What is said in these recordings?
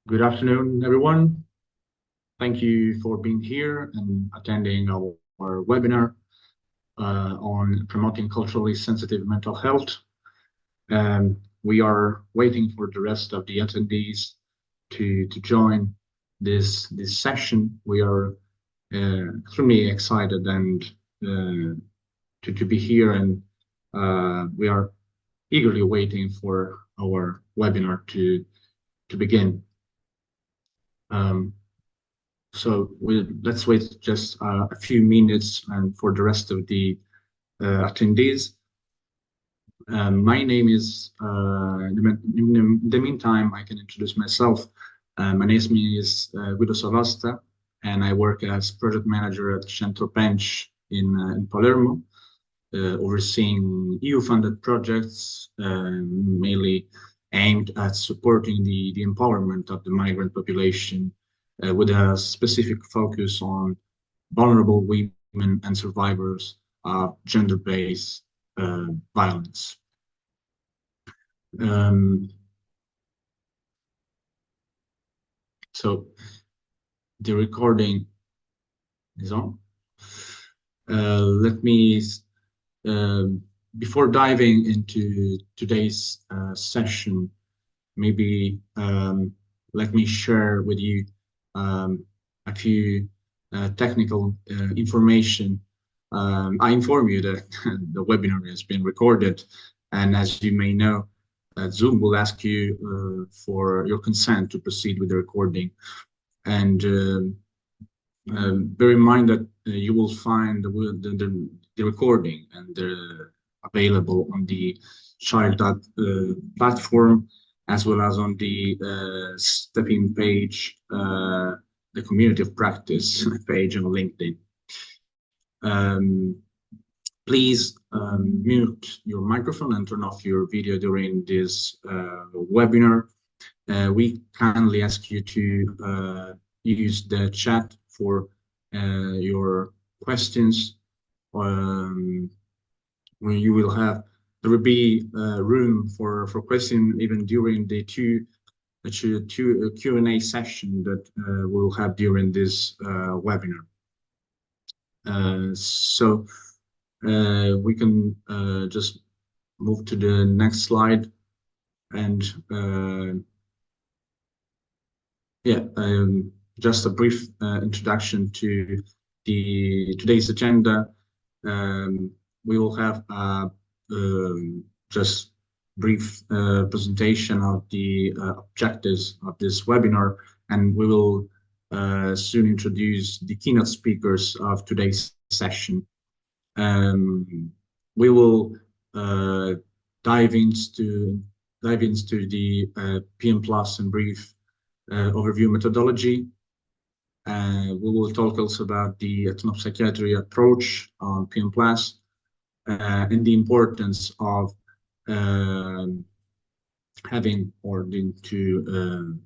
Good afternoon, everyone. Thank you for being here and attending our webinar on promoting culturally sensitive mental health. We are waiting for the rest of the attendees to join this session. We are extremely excited and to be here, and we are eagerly waiting for our webinar to begin. Um, So let's wait just a few minutes and for the rest of the attendees. My name is, in the meantime, I can introduce myself. My name is Guido Savasta, and I work as project manager at Centro Bench in Palermo, overseeing EU-funded projects, mainly aimed at supporting the empowerment of the migrant population with a specific focus on vulnerable women and survivors of gender-based violence. Um, so the recording is on. Let me, before diving into today's session, maybe let me share with you a few technical information. I inform you that the webinar has been recorded, and as you may know, Zoom will ask you for your consent to proceed with the recording. And bear in mind that you will find the recording and available on the child platform, as well as on the stepping page, the community of practice page on LinkedIn. Please mute your microphone and turn off your video during this webinar. We kindly ask you to use the chat for your questions. When you will have, there will be room for question even during the two Q&A session that we'll have during this webinar. So we can just move to the next slide, and yeah, just a brief introduction to today's agenda. We will have a just brief presentation of the objectives of this webinar, and we will soon introduce the keynote speakers of today's session. We will dive into the PM Plus and brief overview methodology. We will talk also about the ethnopsychiatry approach on PM Plus and the importance of having or to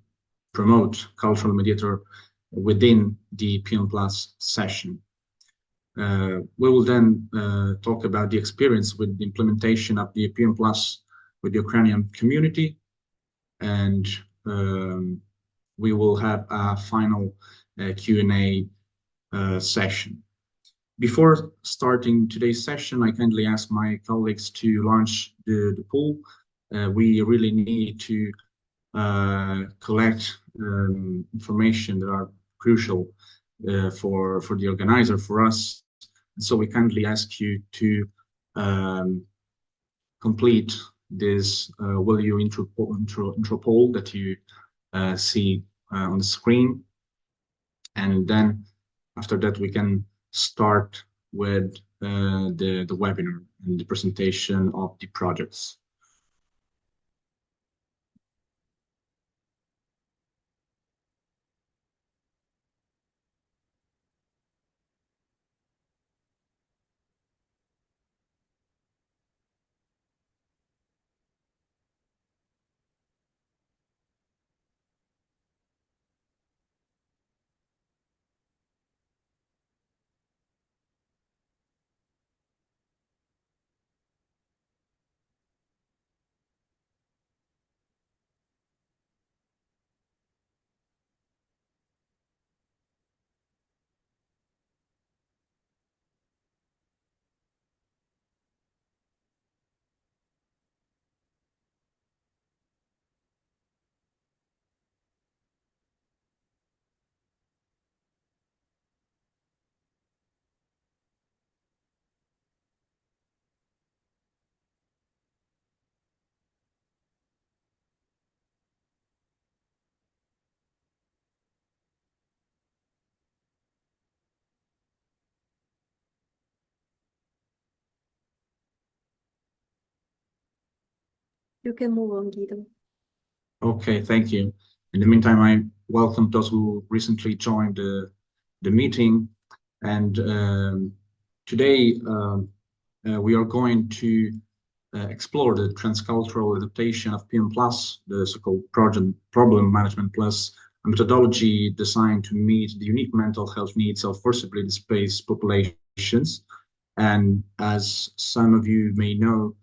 promote cultural mediator within the PM Plus session. We will then talk about the experience with the implementation of the PM Plus with the Ukrainian community, and we will have a final Q&A session. Before starting today's session, I kindly ask my colleagues to launch the poll. We really need to collect information that are crucial for the organizer, for us. So we kindly ask you to complete this will you intro poll that you see on the screen, and then after that we can start with the webinar and the presentation of the projects. You can move on, Guido. Okay, thank you. In the meantime, I welcome those who recently joined the meeting. And today we are going to explore the transcultural adaptation of PM Plus, the so-called project problem management plus, a methodology designed to meet the unique mental health needs of forcibly displaced populations. And as some of you may know,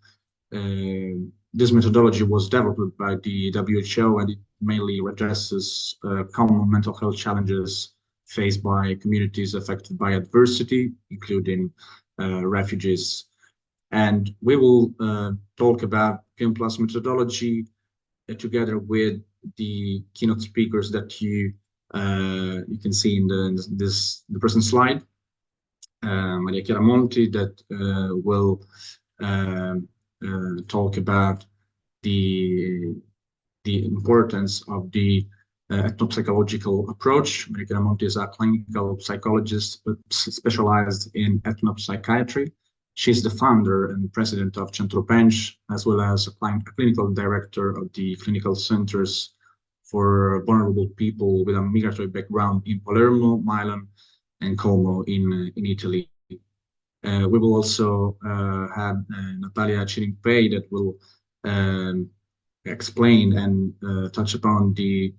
this methodology was developed by the WHO, and it mainly addresses common mental health challenges faced by communities affected by adversity, including refugees. And we will talk about PM Plus methodology together with the keynote speakers that you can see in the present slide. Maria Chiara Monti that will talk about the the importance of the ethnopsychological approach. Maria Chiara Monti is a clinical psychologist specialized in ethnopsychiatry. She's the founder and president of Centro Bench, as well as a clinical director of the clinical centers for vulnerable people with a migratory background in Palermo, Milan, and Como in Italy. We will also have Natalia Chirimpei that will explain and touch upon the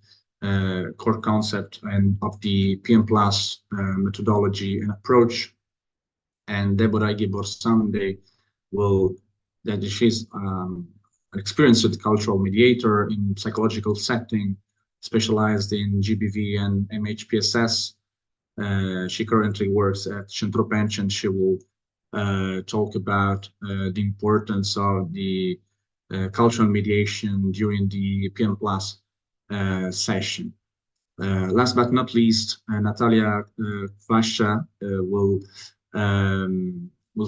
core concept and of the PM Plus methodology and approach. And Deborah Gibor Sunday will, that she's an experienced cultural mediator in psychological setting, specialized in GBV and MHPSS. She currently works at Centro Bench, and she will talk about the importance of the cultural mediation during the PM Plus session. Last but not least, Natalia Fascia will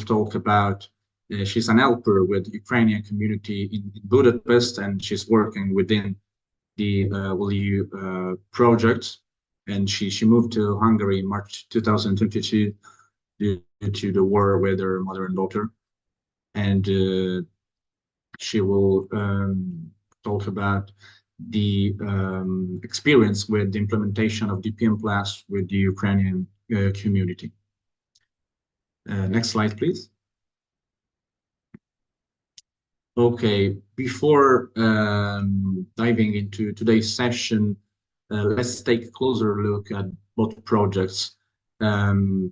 talk about. She's an helper with the Ukrainian community in Budapest, and she's working within the WU project. And she moved to Hungary in March 2022 due to the war with her mother and daughter. And she will talk about the experience with the implementation of the PM Plus with the Ukrainian community. Next slide, please. Okay, before diving into today's session, let's take a closer look at both projects. The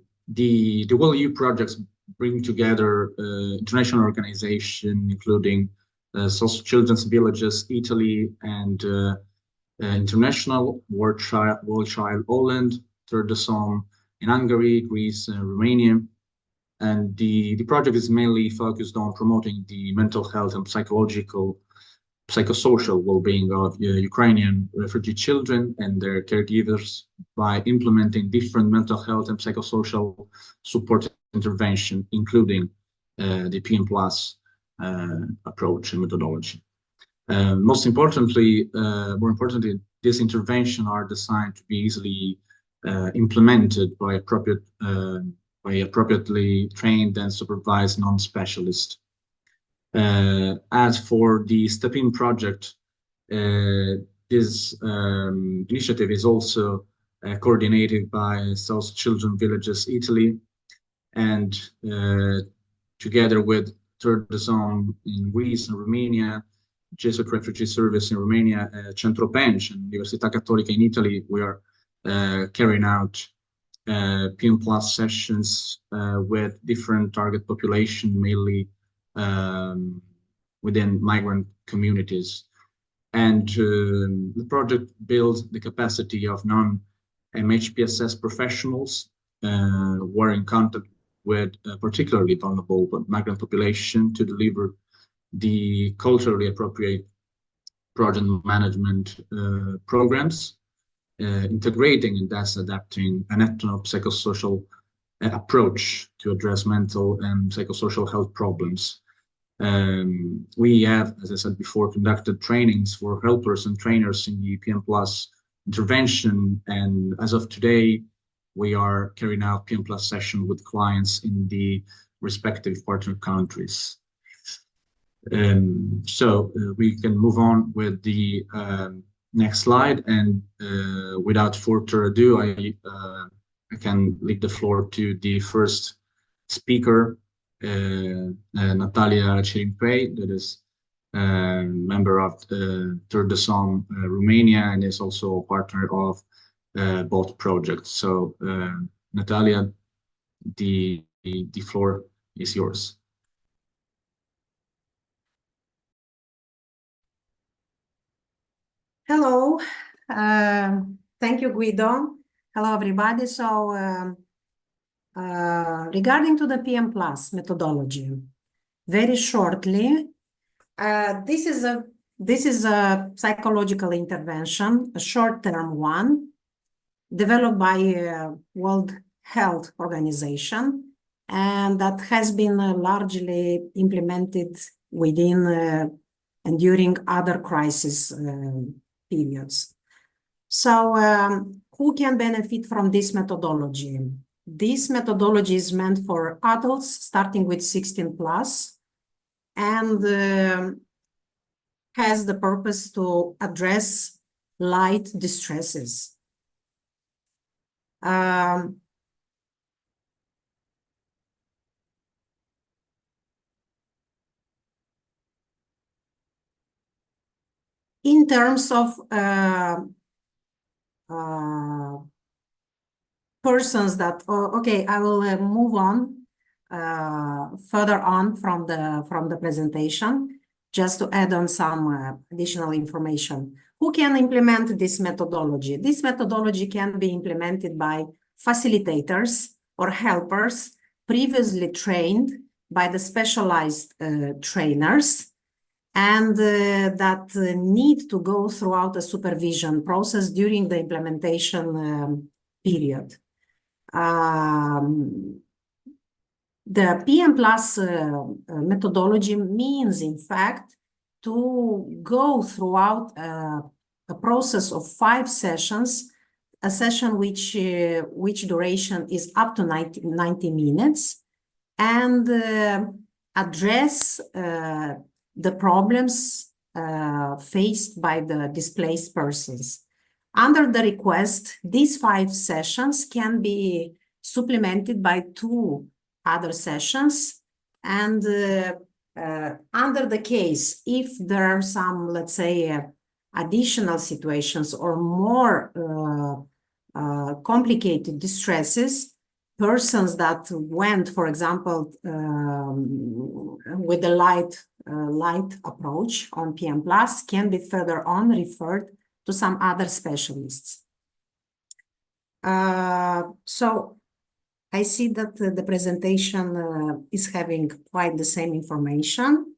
WellU projects bring together international organization, including Social Children's Villages, Italy, and International World Child Holland, Third Zone in Hungary, Greece, and Romania. And the project is mainly focused on promoting the mental health and psychosocial well-being of Ukrainian refugee children and their caregivers by implementing different mental health and psychosocial support intervention, including the PM Plus approach and methodology. More importantly, these interventions are designed to be easily implemented by appropriately trained and supervised non-specialists. As for the Step In project, this initiative is also coordinated by South Children Villages Italy, and together with Third Zone in Greece and Romania, Jesuit Refugee Service in Romania, Centro Bench and Università Cattolica in Italy, we are carrying out PM Plus sessions with different target population, mainly within migrant communities. And the project builds the capacity of non-MHPSS professionals who are in contact with particularly vulnerable migrant population to deliver the culturally appropriate project management programs, integrating and thus adapting an ethnopsychosocial approach to address mental and psychosocial health problems. We have, as I said before, conducted trainings for helpers and trainers in the PM Plus intervention, and as of today, we are carrying out PM Plus session with clients in the respective partner countries. We can move on with the next slide, and without further ado, I can leave the floor to the first speaker, Natalia Chirimpei, that is a member of Third the Song Romania and is also a partner of both projects. So, Natalia, the floor is yours. Hello, thank you, Guido. Hello, everybody. So, regarding to the PM Plus methodology, very shortly, this is a psychological intervention, a short-term one, developed by World Health Organization, and that has been largely implemented within and during other crisis periods. So who can benefit from this methodology? This methodology is meant for adults starting with 16 plus and has the purpose to address light distresses. In terms of persons that, okay, I will move on further on from the presentation, just to add on some additional information. Who can implement this methodology? This methodology can be implemented by facilitators or helpers previously trained by the specialized trainers and that need to go throughout a supervision process during the implementation period. The PM Plus methodology means, in fact, to go throughout a process of 5 sessions, a session which duration is up to 90 minutes, and address the problems faced by the displaced persons. Under the request, these 5 sessions can be supplemented by 2 other sessions, and under the case, if there are some, let's say, additional situations or more complicated distresses, persons that went, for example, with the light approach on PM Plus can be further on referred to some other specialists. So I see that the presentation is having quite the same information.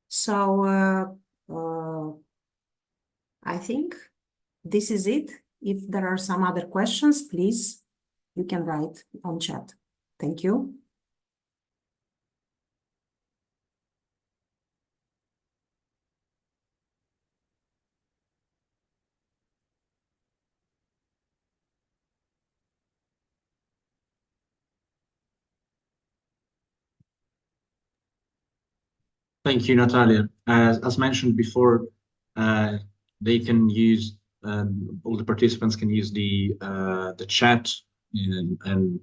So I think this is it. If there are some other questions, please, you can write on chat. Thank you. Thank you, Natalia. As mentioned before, they can use all the participants can use the chat, and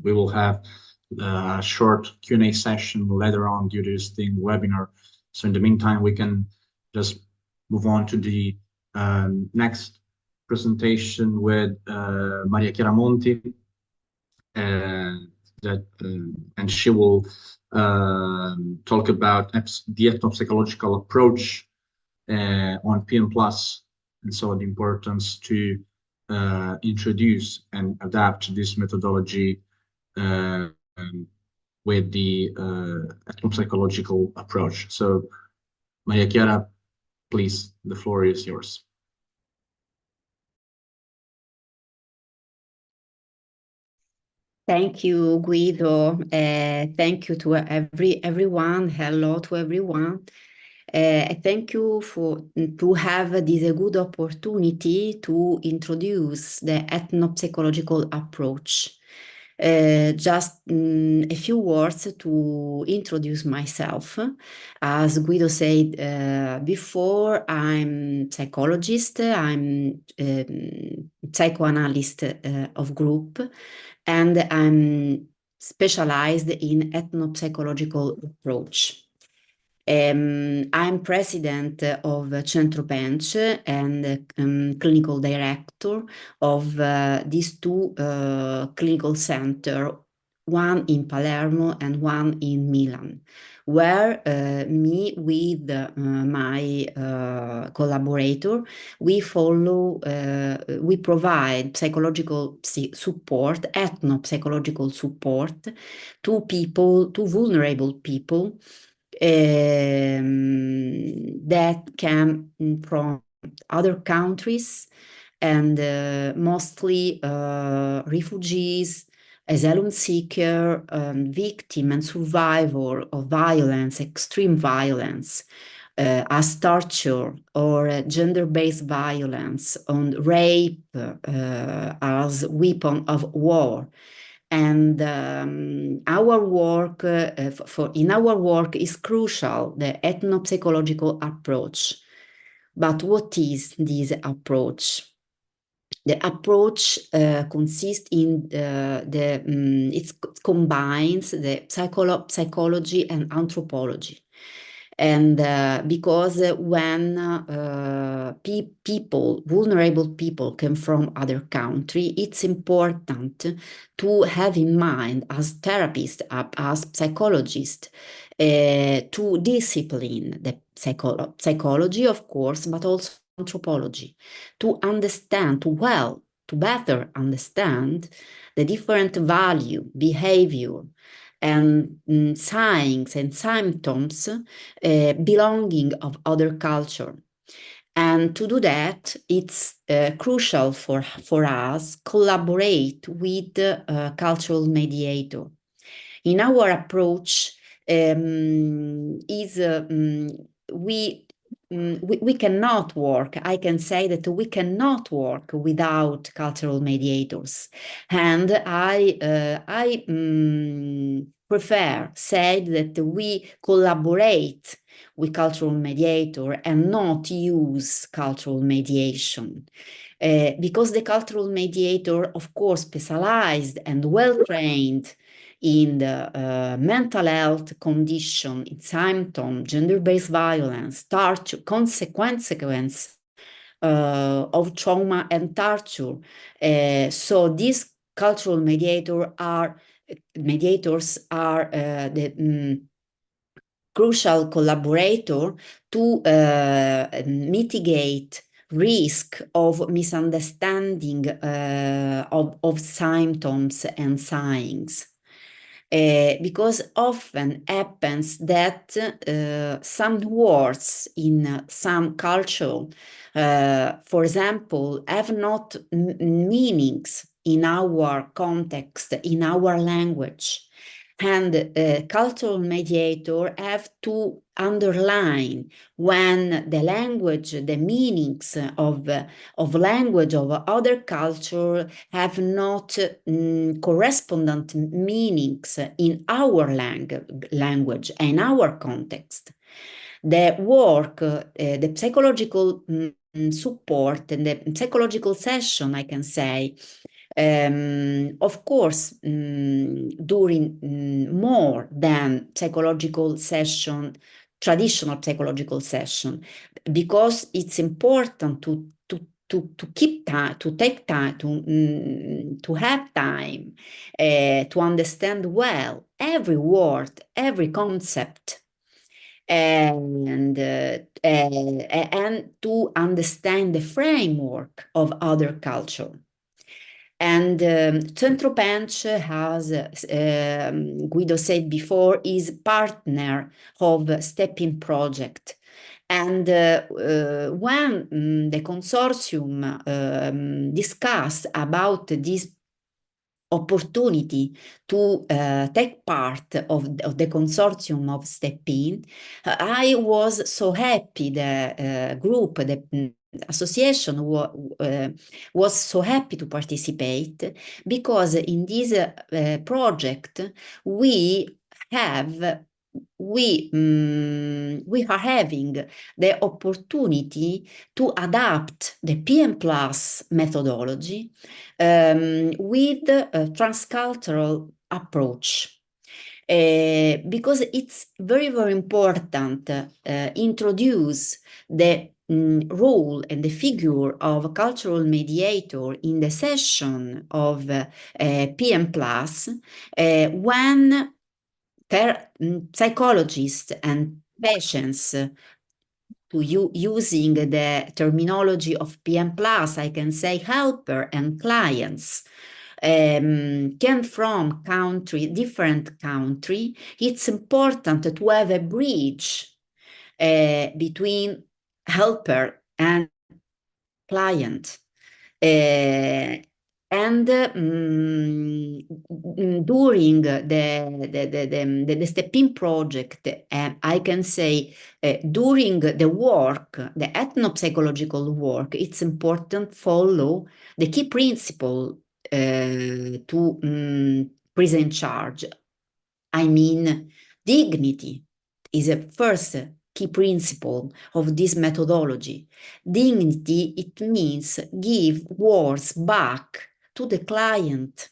we will have a short Q&A session later on due to this webinar. So in the meantime, we can just move on to the next presentation with Maria Chiara Monti, and she will talk about the ethnopsychological approach on PM Plus, and so the importance to introduce and adapt this methodology with the ethnopsychological approach. So, Maria Chiara, please, the floor is yours. Thank you, Guido. Thank you to everyone. Hello to everyone. Thank you to have this good opportunity to introduce the ethnopsychological approach. Just a few words to introduce myself. As Guido said before, I'm psychologist, I'm psychoanalyst of group, and I'm specialized in ethnopsychological approach. I'm president of Centro Bench and clinical director of these two clinical centers, one in Palermo and one in Milan, where me with my collaborator, we provide psychological support, ethno-psychological support to people, to vulnerable people that came from other countries and mostly refugees, asylum seeker, victim and survivor of violence, extreme violence, as torture or gender-based violence, on rape as weapon of war. And our work, in our work is crucial, the ethnopsychological approach. But what is this approach? The approach consists in it combines the psychology and anthropology. And because when people, vulnerable people, come from other country, it's important to have in mind as therapists, as psychologists, to discipline the psychology, of course, but also anthropology, to understand, to better understand the different value, behavior, and signs and symptoms belonging of other culture. And to do that, it's crucial for us collaborate with the cultural mediator. In our approach, we cannot work. I can say that we cannot work without cultural mediators, and I prefer say that we collaborate with cultural mediator and not use cultural mediation. Because the cultural mediator, of course, specialized and well-trained in the mental health condition, its symptom, gender-based violence, torture, consequence of trauma and torture. So these cultural mediators are the crucial collaborator to mitigate risk of misunderstanding of symptoms and signs. Because often happens that some words in some culture, for example, have not meanings in our context, in our language. And cultural mediator have to underline when the language, the meanings of language of other culture have not correspondent meanings in our language and our context. The work, the psychological support and the psychological session, I can say, of course, during more than psychological session, traditional psychological session, because it's important to keep time, to take time, to have time to understand well every word, every concept, and to understand the framework of other culture. And Centro Bench has, Guido said before, is partner of Step-In project. And when the consortium discussed about this opportunity to take part of the consortium of Step-In, I was so happy the group, the association was so happy to participate, because in this project we are having the opportunity to adapt the PM Plus methodology with a transcultural approach. Because it's very, very important introduce the role and the figure of a cultural mediator in the session of PM Plus when psychologists and patients, using the terminology of PM Plus, I can say helper and clients, came from different country. It's important to have a bridge between helper and client. And during the STEP-IN project, I can say during the work, the ethnopsychological work, it's important follow the key principle to present charge. I mean, dignity is a first key principle of this methodology. Dignity, it means give words back to the client.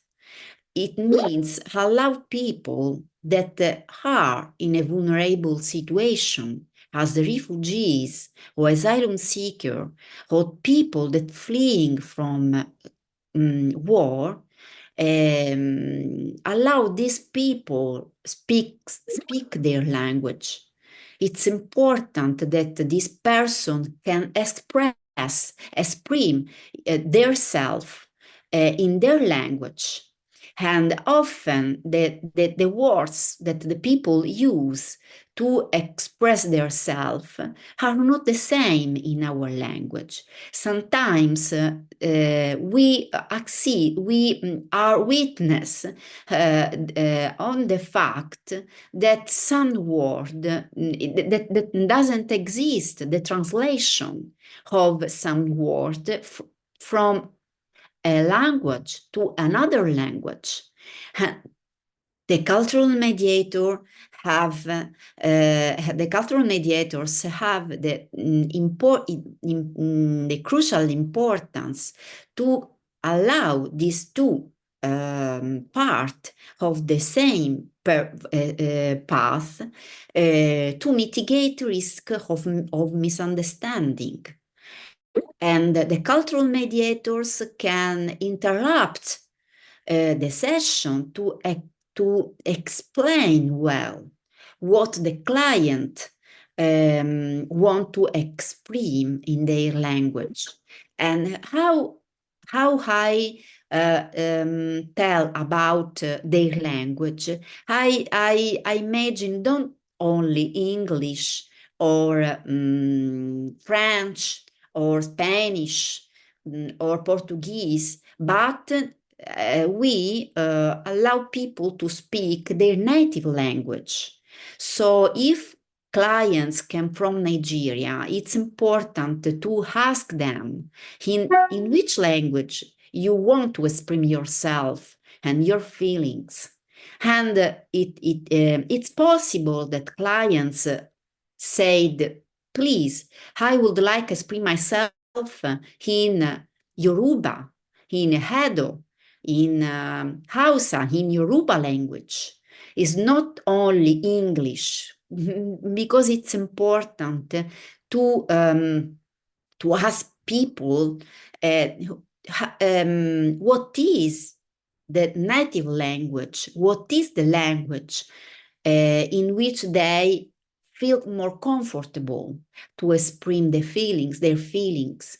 It means allow people that are in a vulnerable situation, as the refugees or asylum seeker, or people that fleeing from war, allow these people speak their language. It's important that this person can express their self in their language. And often the words that the people use to express their self are not the same in our language. Sometimes we are witness on the fact that some word that doesn't exist, the translation of some word from a language to another language. The cultural mediators have the crucial importance to allow these two part of the same path to mitigate risk of misunderstanding. And the cultural mediators can interrupt the session to explain well what the client want to express in their language, and how I tell about their language. I imagine don't only English or French or Spanish or Portuguese, but we allow people to speak their native language. So if clients come from Nigeria, it's important to ask them in which language you want to express yourself and your feelings. And it's possible that clients said, please, I would like to express myself in Yoruba, in Edo, in Hausa, in Yoruba language. It's not only English, because it's important to ask people what is the native language, what is the language in which they feel more comfortable to express their feelings.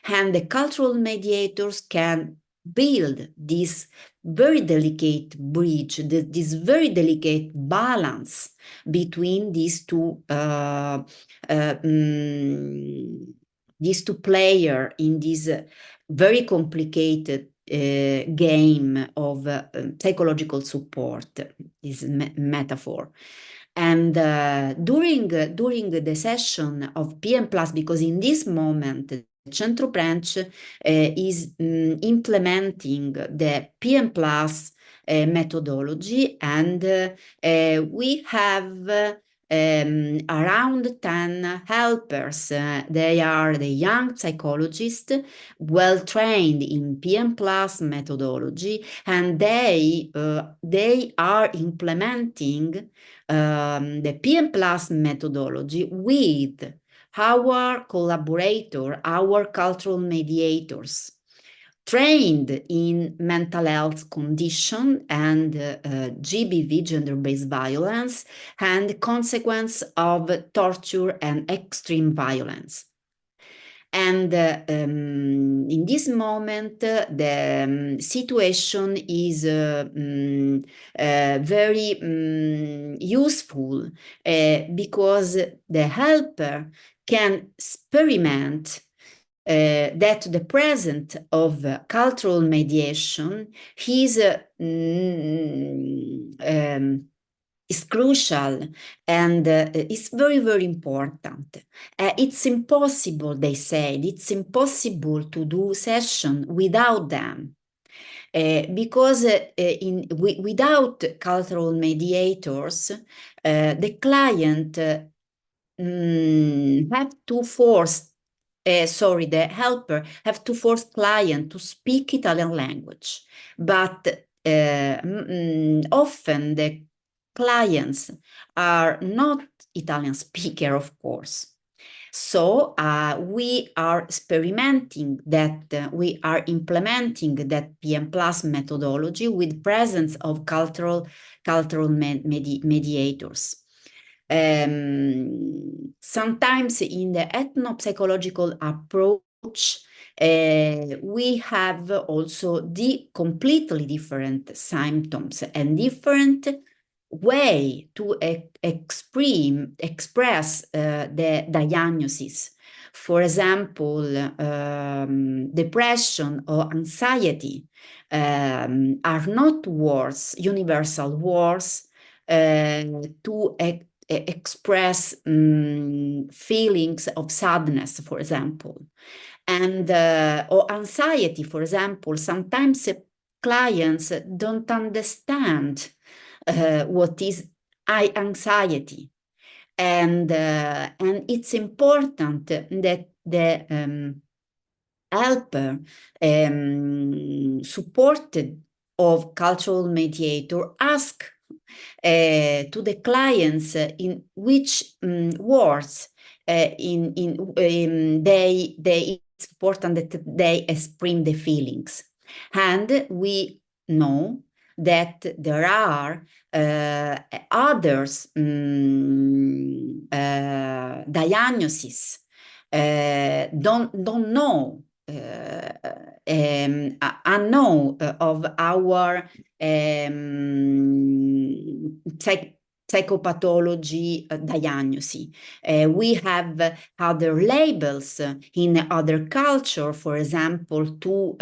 And the cultural mediators can build this very delicate bridge, this very delicate balance between these two players in this very complicated game of psychological support, this metaphor. And during the session of PM Plus, because in this moment Centro branch is implementing the PM Plus methodology, and we have around 10 helpers. They are the young psychologists, well trained in PM Plus methodology, and they are implementing the PM Plus methodology with our collaborator, our cultural mediators, trained in mental health condition and GBV, gender-based violence, and consequence of torture and extreme violence. And in this moment, the situation is very useful because the helper can experiment that the presence of cultural mediation is crucial and it's very, very important. It's impossible, they said, it's impossible to do session without them. Because without cultural mediators, the client the helper have to force client to speak Italian language, but often the clients are not Italian speaker, of course. So we are experimenting that, we are implementing that PM Plus methodology with presence of cultural mediators. Sometimes in the ethnopsychological approach, we have also the completely different symptoms and different way to express the diagnosis. For example, depression or anxiety are not words, universal words to express feelings of sadness, for example. And or anxiety, for example, sometimes clients don't understand what is anxiety. And it's important that the helper supported of cultural mediator ask to the clients in which words it's important that they express the feelings. And we know that there are others diagnoses don't know unknown of our psychopathology diagnosis. We have other labels in other culture, for example, to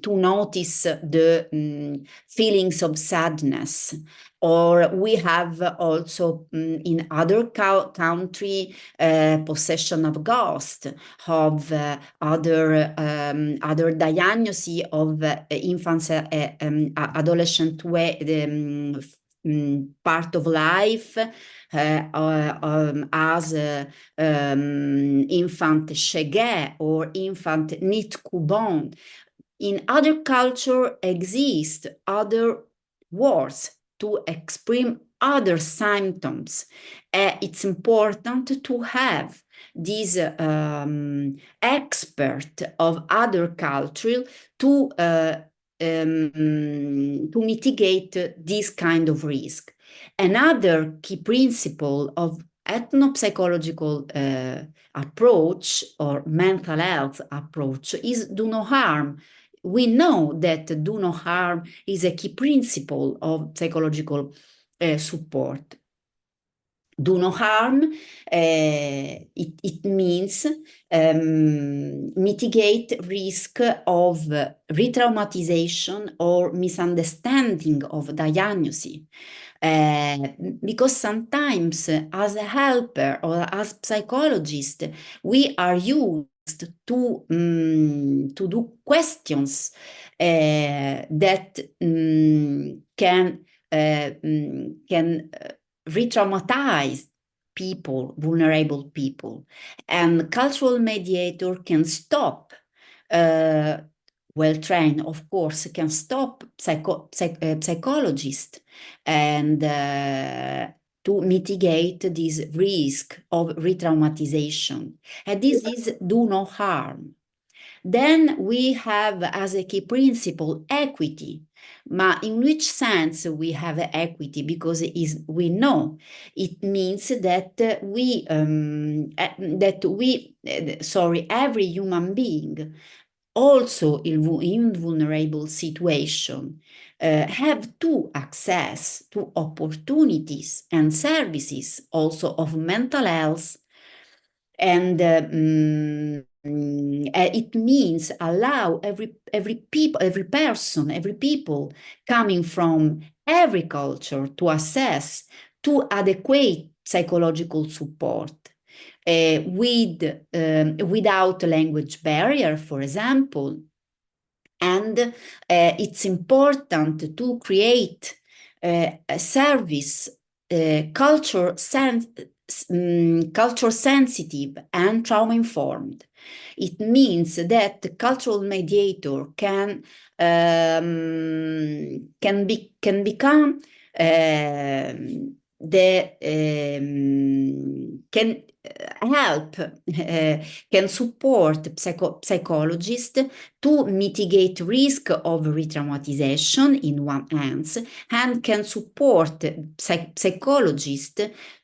notice the feelings of sadness. Or we have also in other country possession of ghost, of other diagnosis of infants, adolescent part of life as infant Shege or infant Nitkubon. In other culture exist other words to express other symptoms. It's important to have this expert of other culture to mitigate this kind of risk. Another key principle of ethnopsychological approach or mental health approach is do no harm. We know that do no harm is a key principle of psychological support. Do no harm, it means mitigate risk of re-traumatization or misunderstanding of diagnosis. Because sometimes as a helper or as psychologist, we are used to do questions that can re-traumatize people, vulnerable people, and cultural mediator can stop. Well-trained, of course, can stop psychologists and to mitigate this risk of re-traumatization. And this is do no harm. Then we have as a key principle equity. But in which sense we have equity? Because we know it means that every human being, also in vulnerable situation, have to access to opportunities and services also of mental health, and it means allow every people coming from every culture to access to adequate psychological support. Without language barrier, for example. And it's important to create a service culture sensitive and trauma-informed. It means that the cultural mediator can become can help, can support psychologists to mitigate risk of re-traumatization in one hand, and can support psychologists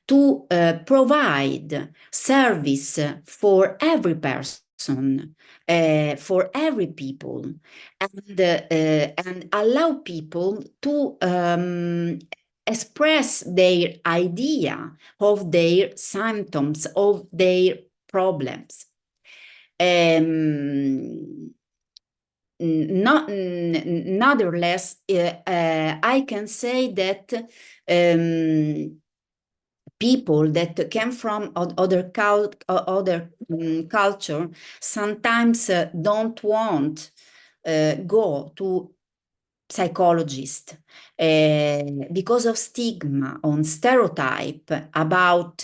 to provide service for every person, for every people, and allow people to express their idea of their symptoms, of their problems. Nonetheless, I can say that people that came from other culture sometimes don't want go to psychologist because of stigma on stereotype about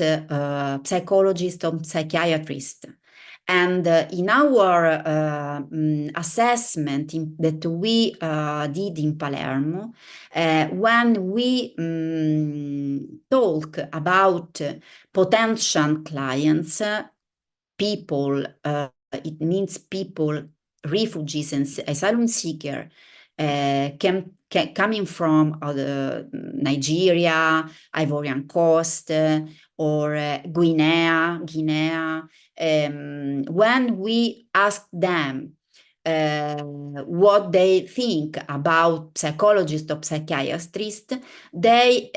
psychologist or psychiatrist. And in our assessment that we did in Palermo, when we talk about potential clients, people, it means people, refugees and asylum seekers, coming from Nigeria, Ivorian Coast, or Guinea, when we ask them what they think about psychologists or psychiatrists, they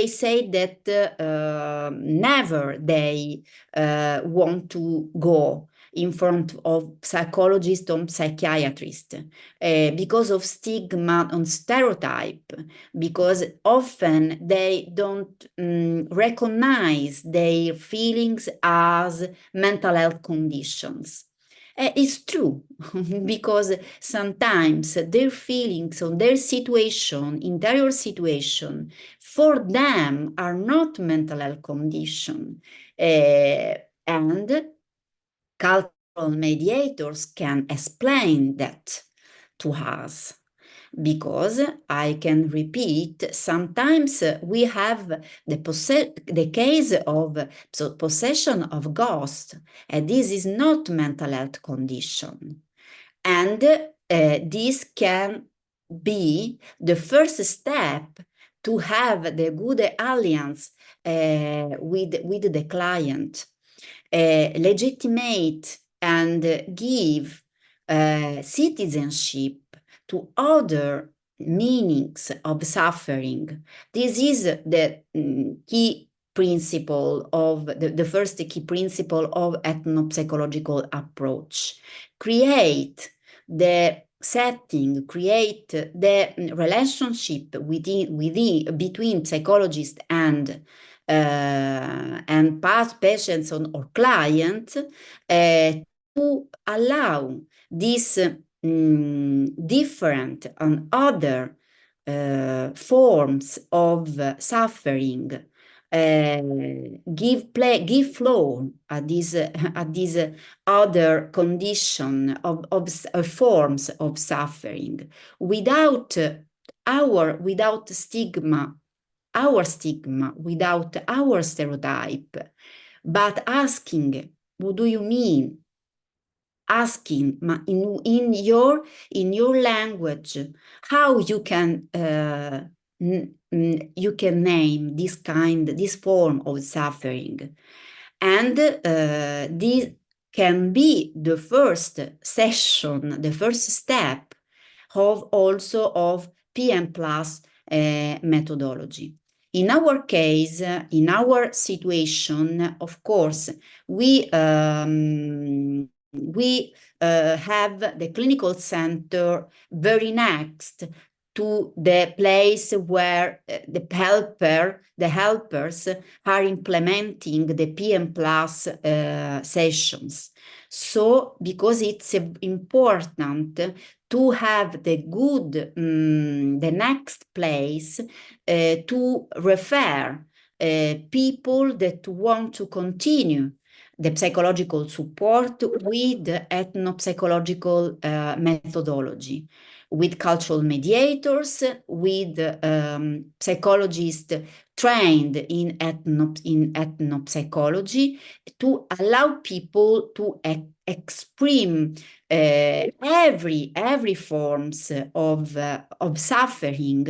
say that never they want to go in front of psychologists or psychiatrists because of stigma and stereotype, because often they don't recognize their feelings as mental health conditions. It's true, because sometimes their feelings or their situation, interior situation, for them are not mental health condition. And cultural mediators can explain that to us, because I can repeat, sometimes we have the case of possession of ghosts, and this is not mental health condition. And this can be the first step to have the good alliance with the client, legitimate and give citizenship to other meanings of suffering. This is the key principle of the first key principle of ethnopsychological approach. Create the setting, create the relationship between psychologists and past patients or clients allow this different and other forms of suffering give flow at this other condition of forms of suffering without stigma, without our stereotype, but asking, what do you mean? Asking in your language how you can name this form of suffering, and this can be the first session, the first step of PM plus methodology. In our case, in our situation, of course, we have the clinical center very next to the place where the helpers are implementing the PM plus sessions. So, because it's important to have the next place to refer people that want to continue the psychological support with ethnopsychological methodology, with cultural mediators, with psychologists trained in ethnopsychology, to allow people to express every forms of suffering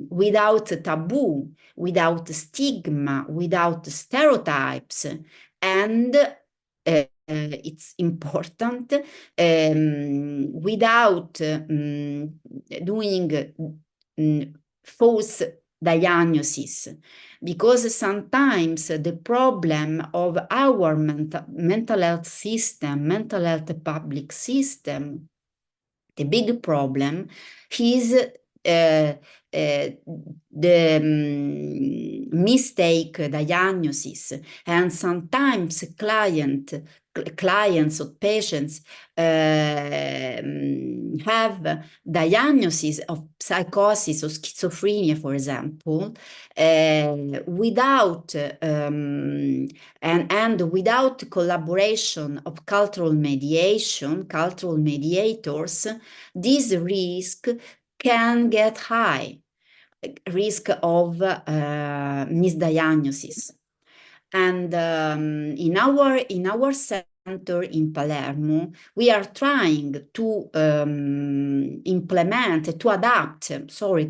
without taboo, without stigma, without stereotypes, and it's important without doing false diagnosis, because sometimes the problem of our mental health system, mental health public system, the big problem is the mistake diagnosis, and sometimes clients or patients have diagnosis of psychosis or schizophrenia, for example, without and without collaboration of cultural mediators, this risk can get high, risk of misdiagnosis. And in our center in Palermo, we are trying to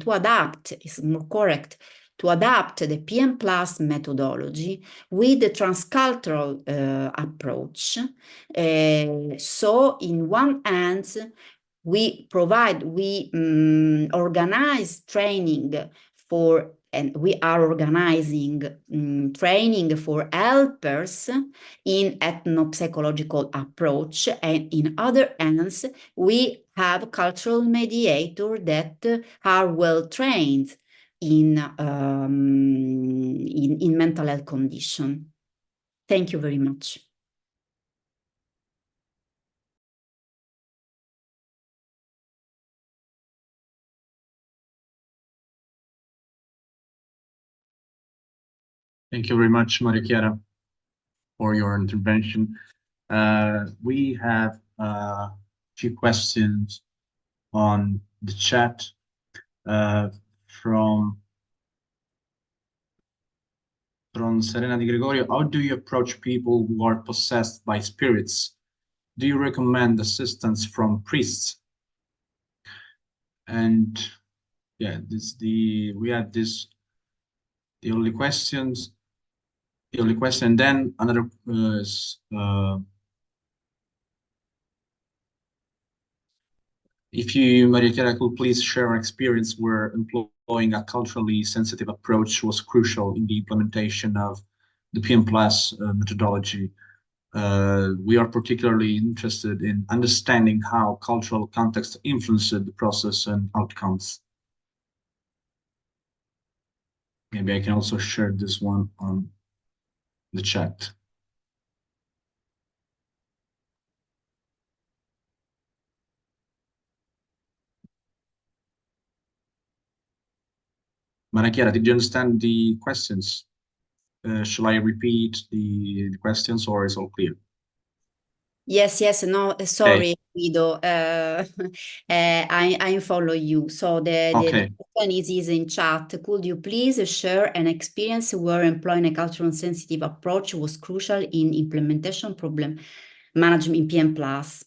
adapt is more correct, to adapt the PM plus methodology with the transcultural approach. So in one hand, we organize training and we are organizing training for helpers in ethnopsychological approach, and in other hands, we have cultural mediators that are well trained in mental health condition. Thank you very much. Thank you very much, Maria Chiara, for your intervention. We have a few questions on the chat from Serena Di Gregorio. How do you approach people who are possessed by spirits? Do you recommend assistance from priests? And yeah, we had this the only question. Then another if you, Maria Chiara, could please share an experience where employing a culturally sensitive approach was crucial in the implementation of the PM Plus methodology. We are particularly interested in understanding how cultural context influenced the process and outcomes. Maybe I can also share this one on the chat. Chiara, did you understand the questions? Shall I repeat the questions or is all clear? Yes, no, sorry, Guido. I follow you. So the Okay. question is in chat. Could you please share an experience where employing a cultural sensitive approach was crucial in implementation problem management in PM Plus?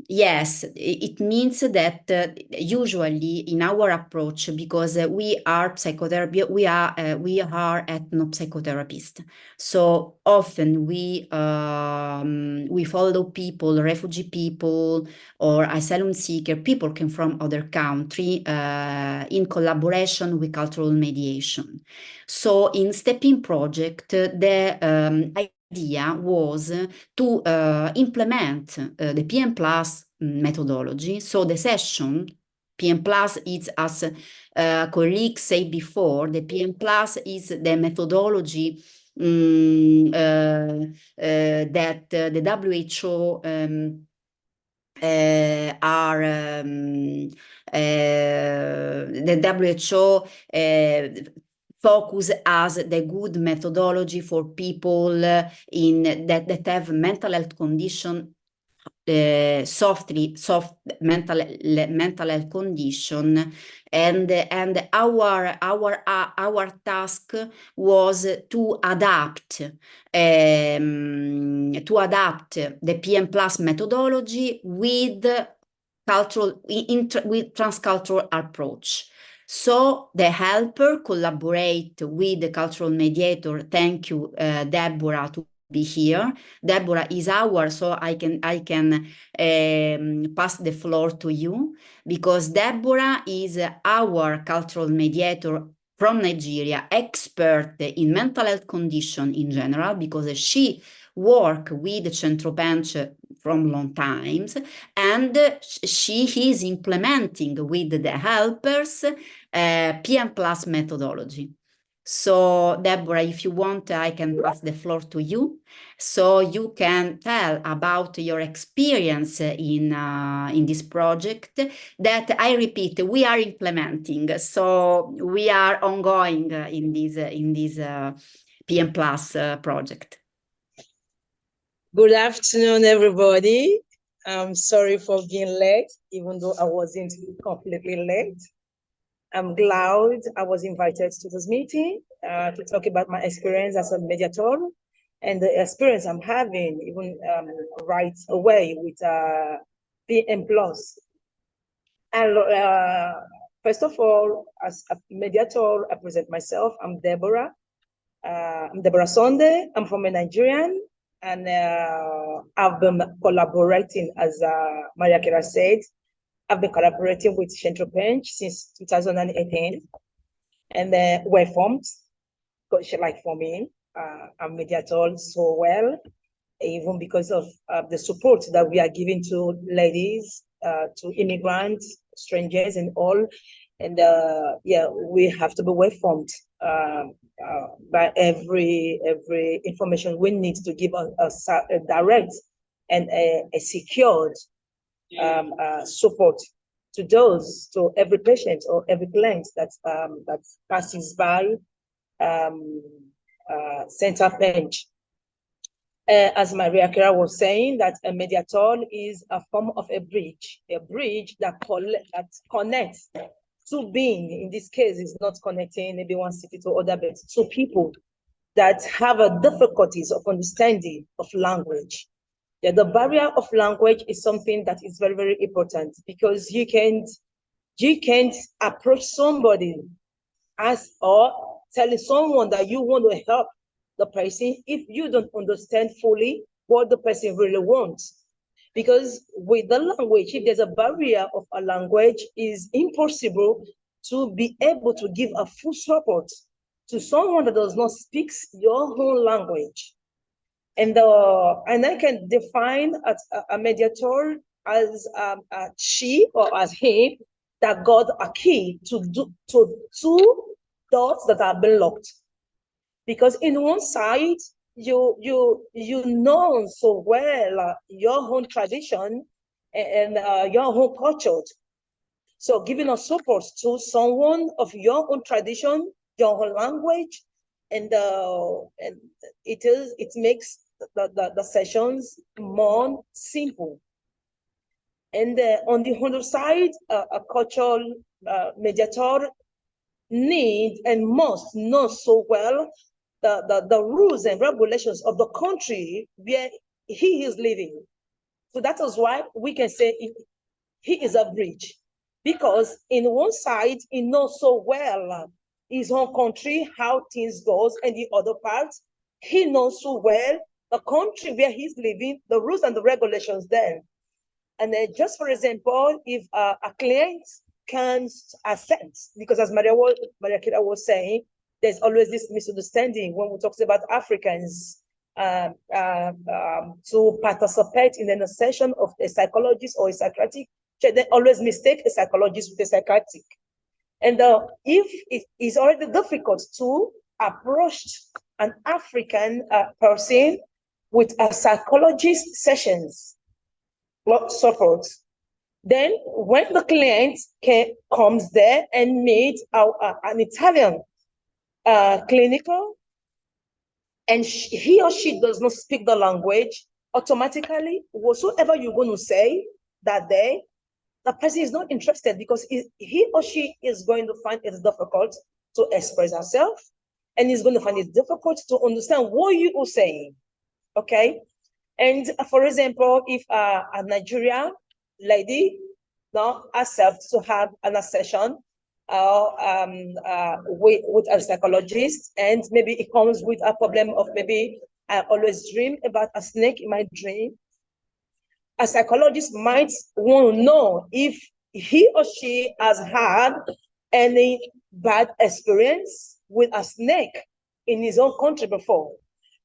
Yes, it means that usually in our approach, because we are psychotherapy, we are ethnopsychotherapists. So often we follow people, refugee people or asylum seeker, people came from other country in collaboration with cultural mediation. So in Stepping Project, the idea was to implement the PM Plus methodology. So the session, PM Plus is, as colleagues said before, the PM Plus is the methodology that the WHO the WHO focus as the good methodology for people that have mental health condition, soft mental health condition, and our task was to adapt the PM Plus methodology with transcultural approach. So the helper collaborate with the cultural mediator. Thank you, Deborah, to be here. Deborah is so I can pass the floor to you, because Deborah is our cultural mediator from Nigeria, expert in mental health condition in general, because she worked with Centropench from long times, and she is implementing with the helpers PM Plus methodology. So Deborah, if you want, I can pass the floor to you, so you can tell about your experience in this project that, I repeat, we are implementing. So we are ongoing in this PM Plus project. Good afternoon, everybody. I'm sorry for being late, even though I wasn't completely late. I'm glad I was invited to this meeting to talk about my experience as a mediator and the experience I'm having even right away with PM Plus. And first of all, as a mediator, I present myself. I'm Deborah. I'm Deborah Sunday. I'm from Nigerian, and I've been collaborating, as Maria Chiara said, I've been collaborating with Centropench since 2018, and we're formed, coach like for me. I'm mediator so well, even because of the support that we are giving to ladies, to immigrants, strangers, and all. And yeah, we have to be well formed by every information we need to give a direct and a secured support to every patient or every client that passes by Centropench. As Maria Chiara was saying, that a mediator is a form of a bridge that connects two beings. In this case, is not connecting maybe one city to other, but two people that have a difficulties of understanding of language. Yeah, the barrier of language is something that is very, very important, because you can't approach somebody or telling someone that you want to help the person if you don't understand fully what the person really wants. Because with the language, if there's a barrier of a language, is impossible to be able to give a full support to someone that does not speak your own language. And I can define a mediator as she or as him that got a key to two doors that have been locked. Because in one side, you know so well your own tradition and your own culture. So giving a support to someone of your own tradition, your own language, and it makes the sessions more simple. And on the other side, a cultural mediator need and must know so well the rules and regulations of the country where he is living. So that is why we can say he is a bridge, because in one side he knows so well his own country, how things goes, and the other part he knows so well the country where he's living, the rules and the regulations there. And then, just for example, if a client can't assent, because as Maria Kira was saying, there's always this misunderstanding when we talk about Africans to participate in a session of a psychologist or a psychiatric. They always mistake a psychologist with a psychiatric. And if it is already difficult to approach an African person with a psychologist sessions support, then when the client comes there and meets an Italian clinical, and he or she does not speak the language, automatically, whatsoever you're going to say that day, the person is not interested, because he or she is going to find it difficult to express herself, and is going to find it difficult to understand what you are saying, okay? And for example, if a Nigerian lady now accepts to have an session with a psychologist, and maybe it comes with a problem of maybe I always dream about a snake in my dream, a psychologist might want to know if he or she has had any bad experience with a snake in his own country before.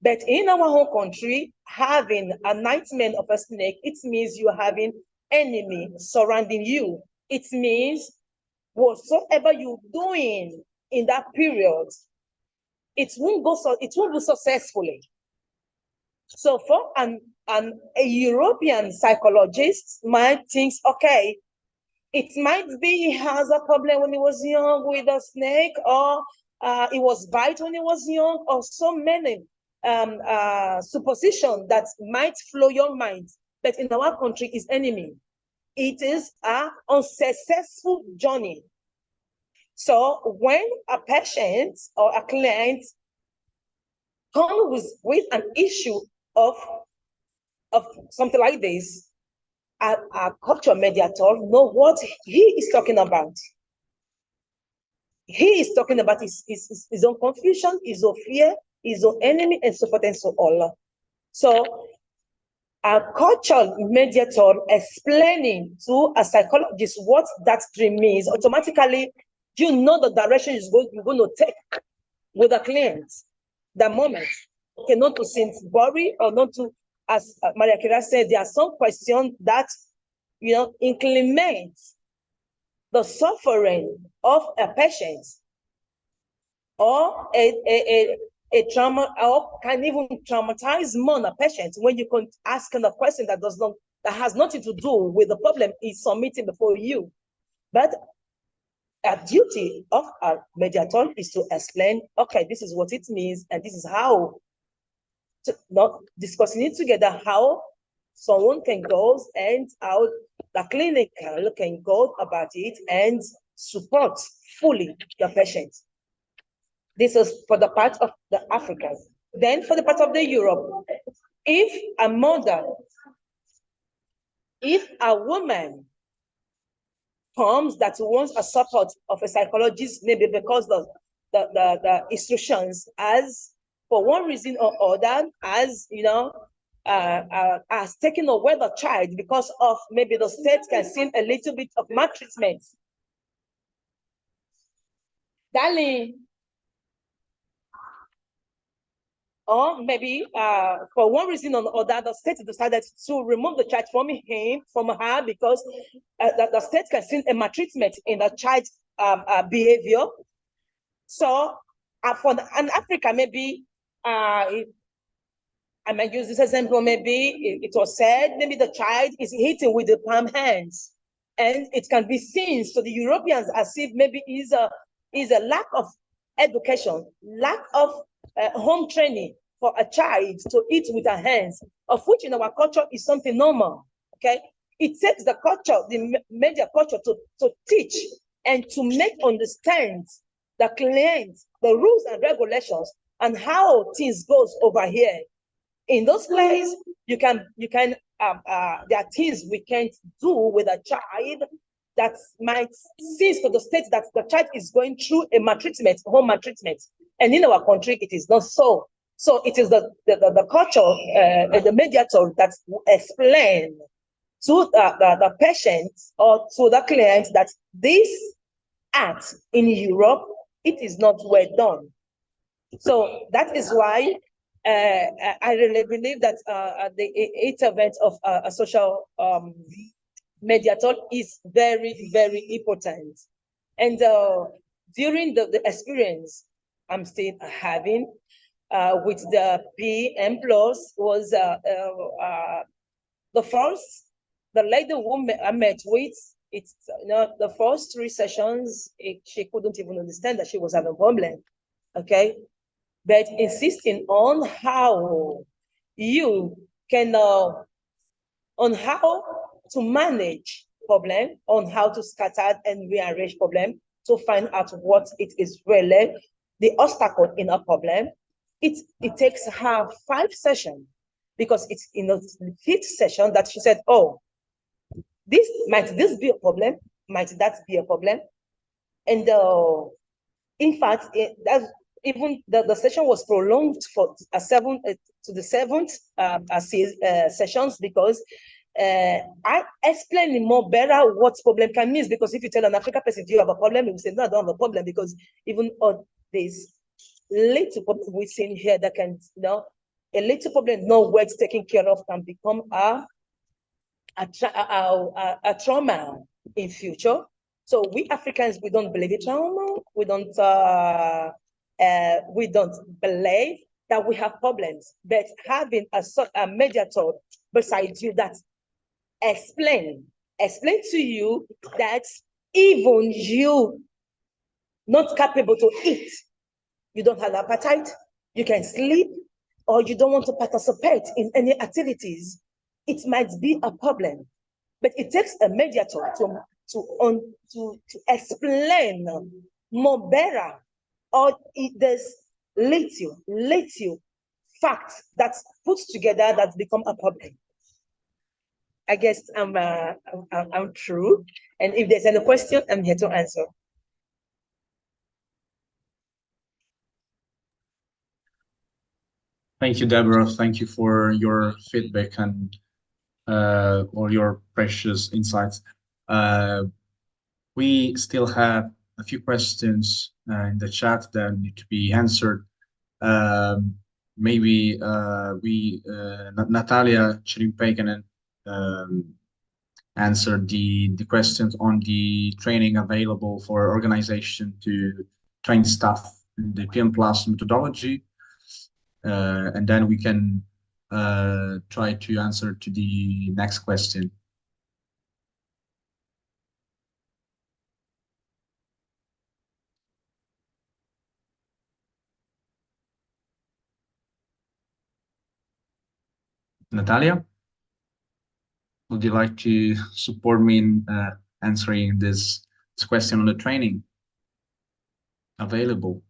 But in our own country, having a nightmare of a snake, it means you're having enemy surrounding you. It means whatsoever you're doing in that period, it won't be successfully. So for a European psychologist might think, okay, it might be he has a problem when he was young with a snake, or he was bite when he was young, or so many supposition that might flow your mind. But in our country is enemy. It is an unsuccessful journey. So when a patient or a client comes with an issue of something like this, a cultural mediator know what he is talking about. He is talking about his own confusion, his own fear, his own enemy, and so forth and so on. So a cultural mediator explaining to a psychologist what that dream means, automatically you know the direction you're going to take with the client. The moment, okay, not to seem worry, or not to, as Maria Kira said, there are some questions that, increment the suffering of a patient, or a trauma, or can even traumatize more a patient when you can ask a question that has nothing to do with the problem he's submitting before you. But a duty of a mediator is to explain, okay, this is what it means, and this is how, not discussing it together, how someone can go and how the clinical can go about it and support fully the patient. This is for the part of the Africans. Then for the part of the Europe, if a mother, if a woman comes that wants a support of a psychologist, maybe because the instructions, as for one reason or other, as has taken away the child because of maybe the state can see a little bit of maltreatment. Darling, or maybe for one reason or other, the state decided to remove the child from her, because the state can see a maltreatment in the child's behavior. So for an Africa, maybe I might use this example, maybe it was said, maybe the child is hitting with the palm hands, And it can be seen to the Europeans as if maybe is a lack of education, lack of home training for a child to eat with her hands, of which in our culture is something normal. Okay, it takes the culture, the media culture, to teach and to make understand the client, the rules and regulations, and how things goes over here. In those places, there are things we can't do with a child that might seem to the state that the child is going through a maltreatment, home maltreatment. And in our country, it is not so. So it is the culture, the mediator that explain to the patient or to the client that this act in Europe, it is not well done. So that is why I really believe that the intervention of a social mediator is very, very important. And during the experience I'm still having with the PM Plus was the lady who I met with, it's the first 3 sessions, she couldn't even understand that she was having a problem. Okay, but insisting on how you can on how to manage problem, on how to scatter and rearrange problem to find out what it is really the obstacle in a problem. It takes her 5 sessions, because it's in the 5th session that she said, oh, might this be a problem? Might that be a problem? And in fact, even the session was prolonged for to the 7th sessions, because I explain more better what problem can mean. Because if you tell an African person, do you have a problem? He will say, no, I don't have a problem, because even there's little problem we've seen here that can, a little problem not worth taking care of can become a trauma in future. So we Africans, we don't believe in trauma. We don't believe that we have problems. But having a mediator beside you that explain to you that even you not capable to eat, you don't have appetite, you can sleep, or you don't want to participate in any activities, it might be a problem. But it takes a mediator to explain more better, or there's little facts that's put together that become a problem. I guess I'm true. And if there's any question, I'm here to answer. Thank you, Deborah. Thank you for your feedback and all your precious insights. We still have a few questions in the chat that need to be answered. Maybe Natalia Chirimpaikanen answered the questions on the training available for organization to train staff in the PM Plus methodology. And then we can try to answer to the next question. Natalia, would you like to support me in answering this question on the training available?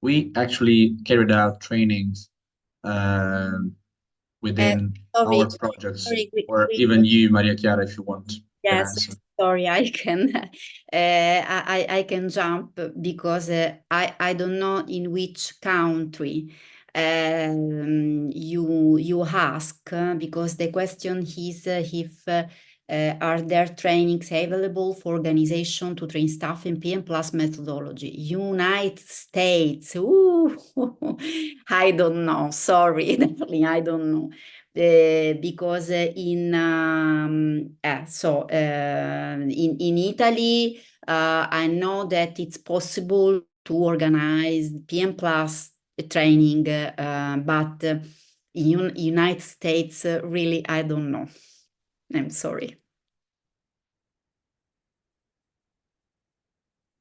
We actually carried out trainings within our projects, or even you, Maria Chiara, if you want. Yes, sorry, I can I can jump, because I don't know in which country you ask, because the question is if are there trainings available for organization to train staff in PM Plus methodology? United States, ooh, I don't know, sorry, definitely I don't know. Because in Italy, I know that it's possible to organize PM Plus training, but United States, really, I don't know. I'm sorry.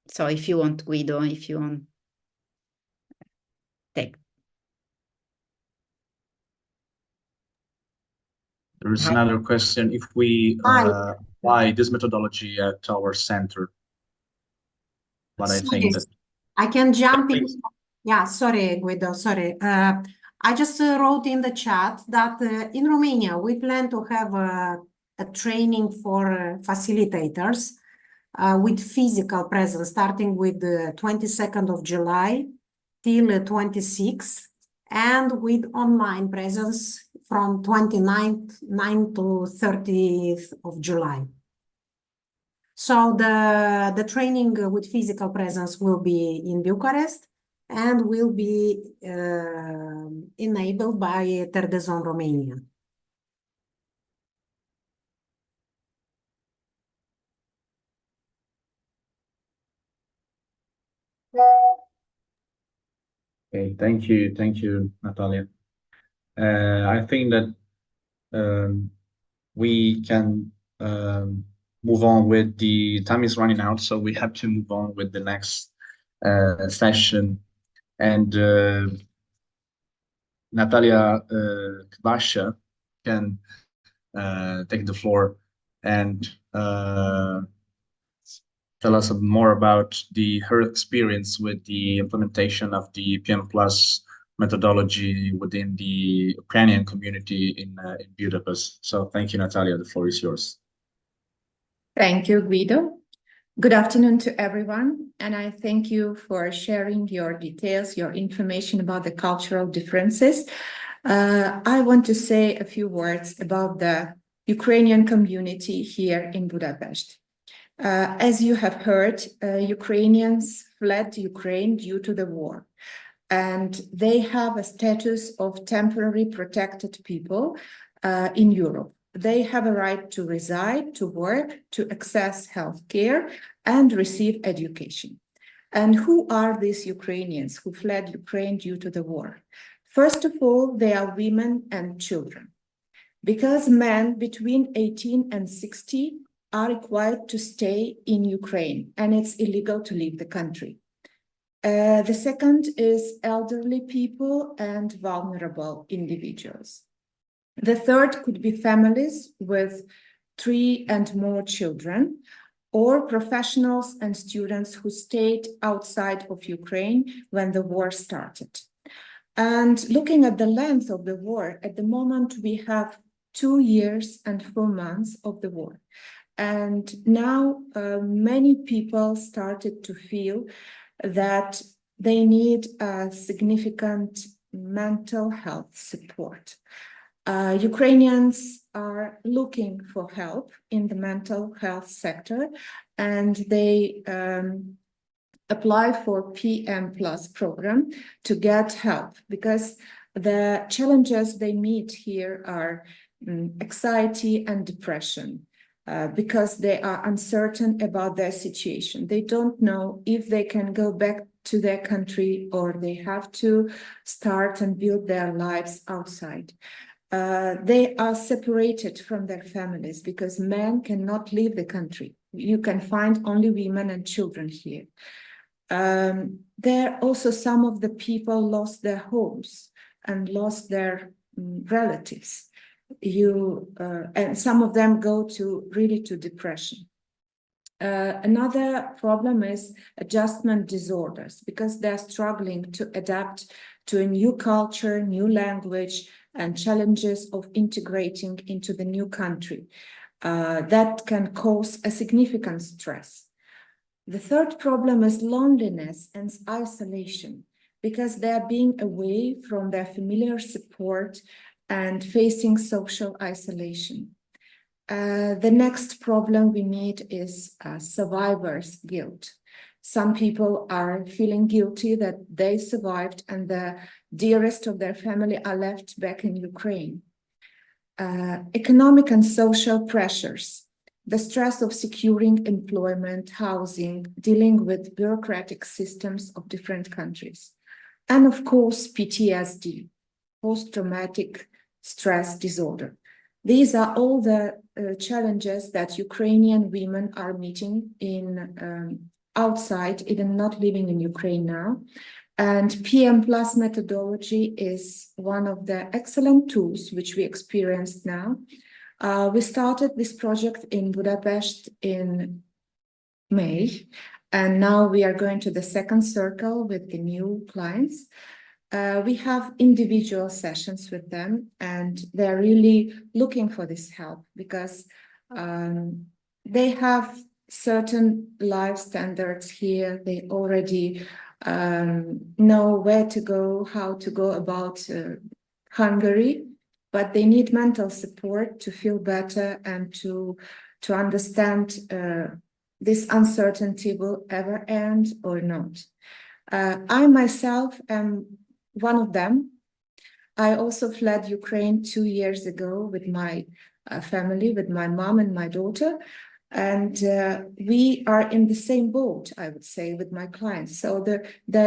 So if you want, Guido, if you want, take. There is another question. If we apply this methodology at our center, but I think that I can jump in. Yeah, sorry, Guido, sorry. I just wrote in the chat that in Romania, we plan to have a training for facilitators with physical presence, starting with the 22nd of July till 26th, and with online presence from 29th to 30th of July. So the training with physical presence will be in Bucharest and will be enabled by Terdezon Romania. Okay, thank you, Natalia. I think that we can move on with the time is running out, so we have to move on with the next session. And Natalia Kvasha can take the floor and tell us more about her experience with the implementation of the PM Plus methodology within the Ukrainian community in Budapest. So thank you, Natalia. The floor is yours. Thank you, Guido. Good afternoon to everyone, and I thank you for sharing your details, your information about the cultural differences. I want to say a few words about the Ukrainian community here in Budapest. As you have heard, Ukrainians fled Ukraine due to the war, and they have a status of temporary protected people in Europe. They have a right to reside, to work, to access healthcare, and receive education. And who are these Ukrainians who fled Ukraine due to the war? First of all, they are women and children, because men between 18 and 60 are required to stay in Ukraine, and it's illegal to leave the country. The second is elderly people and vulnerable individuals. The third could be families with 3 and more children, or professionals and students who stayed outside of Ukraine when the war started. And looking at the length of the war, at the moment we have 2 years and 4 months of the war. And now many people started to feel that they need a significant mental health support. Ukrainians are looking for help in the mental health sector, and they apply for PM Plus program to get help, because the challenges they meet here are anxiety and depression, because they are uncertain about their situation. They don't know if they can go back to their country or they have to start and build their lives outside. They are separated from their families because men cannot leave the country. You can find only women and children here. There also some of the people lost their homes and lost their relatives. And some of them go really to depression. Another problem is adjustment disorders, because they're struggling to adapt to a new culture, new language, and challenges of integrating into the new country. That can cause a significant stress. The third problem is loneliness and isolation, because they're being away from their familiar support and facing social isolation. The next problem we meet is survivor's guilt. Some people are feeling guilty that they survived and the dearest of their family are left back in Ukraine. Economic and social pressures, the stress of securing employment, housing, dealing with bureaucratic systems of different countries. And of course, PTSD, post-traumatic stress disorder. These are all the challenges that Ukrainian women are meeting in outside, even not living in Ukraine now. And PM Plus methodology is one of the excellent tools which we experienced now. We started this project in Budapest in May, and now we are going to the second circle with the new clients. We have individual sessions with them, and they're really looking for this help because they have certain life standards here. They already know where to go, how to go about Hungary, but they need mental support to feel better and to understand this uncertainty will ever end or not. I myself am one of them. I also fled Ukraine 2 years ago with my family, with my mom and my daughter. And we are in the same boat, I would say, with my clients. So the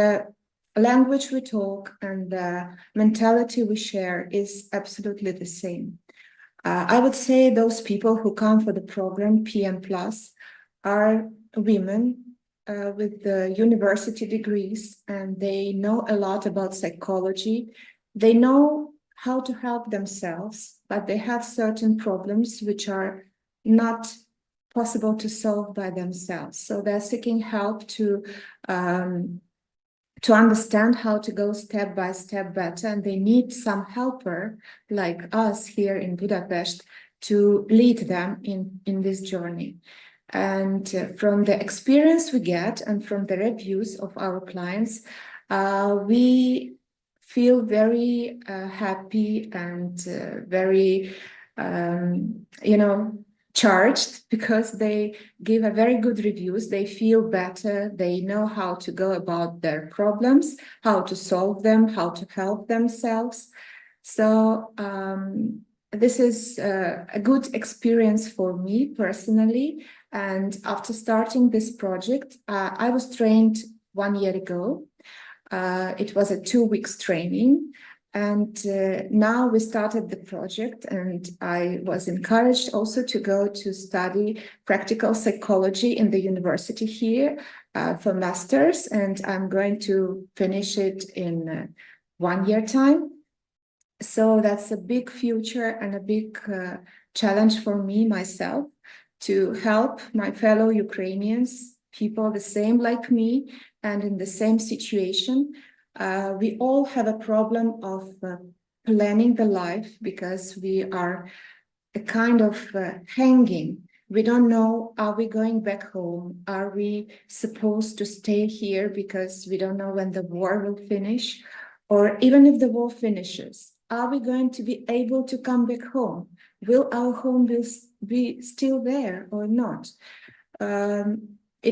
language we talk and the mentality we share is absolutely the same. I would say those people who come for the program PM Plus are women with the university degrees, and they know a lot about psychology. They know how to help themselves, but they have certain problems which are not possible to solve by themselves. So they're seeking help to understand how to go step by step better, and they need some helper like us here in Budapest to lead them in this journey. And from the experience we get and from the reviews of our clients, we feel very happy and very, charged, because they give a very good reviews. They feel better. They know how to go about their problems, how to solve them, how to help themselves. So this is a good experience for me personally. And after starting this project, I was trained 1 year ago. It was a 2 weeks training. And now we started the project, and I was encouraged also to go to study practical psychology in the university here for master's, and I'm going to finish it in 1 year time. So that's a big future and a big challenge for me myself to help my fellow Ukrainians, people the same like me and in the same situation. We all have a problem of planning the life, because we are a kind of hanging. We don't know, are we going back home? Are we supposed to stay here because we don't know when the war will finish? Or even if the war finishes, are we going to be able to come back home? Will our home be still there or not?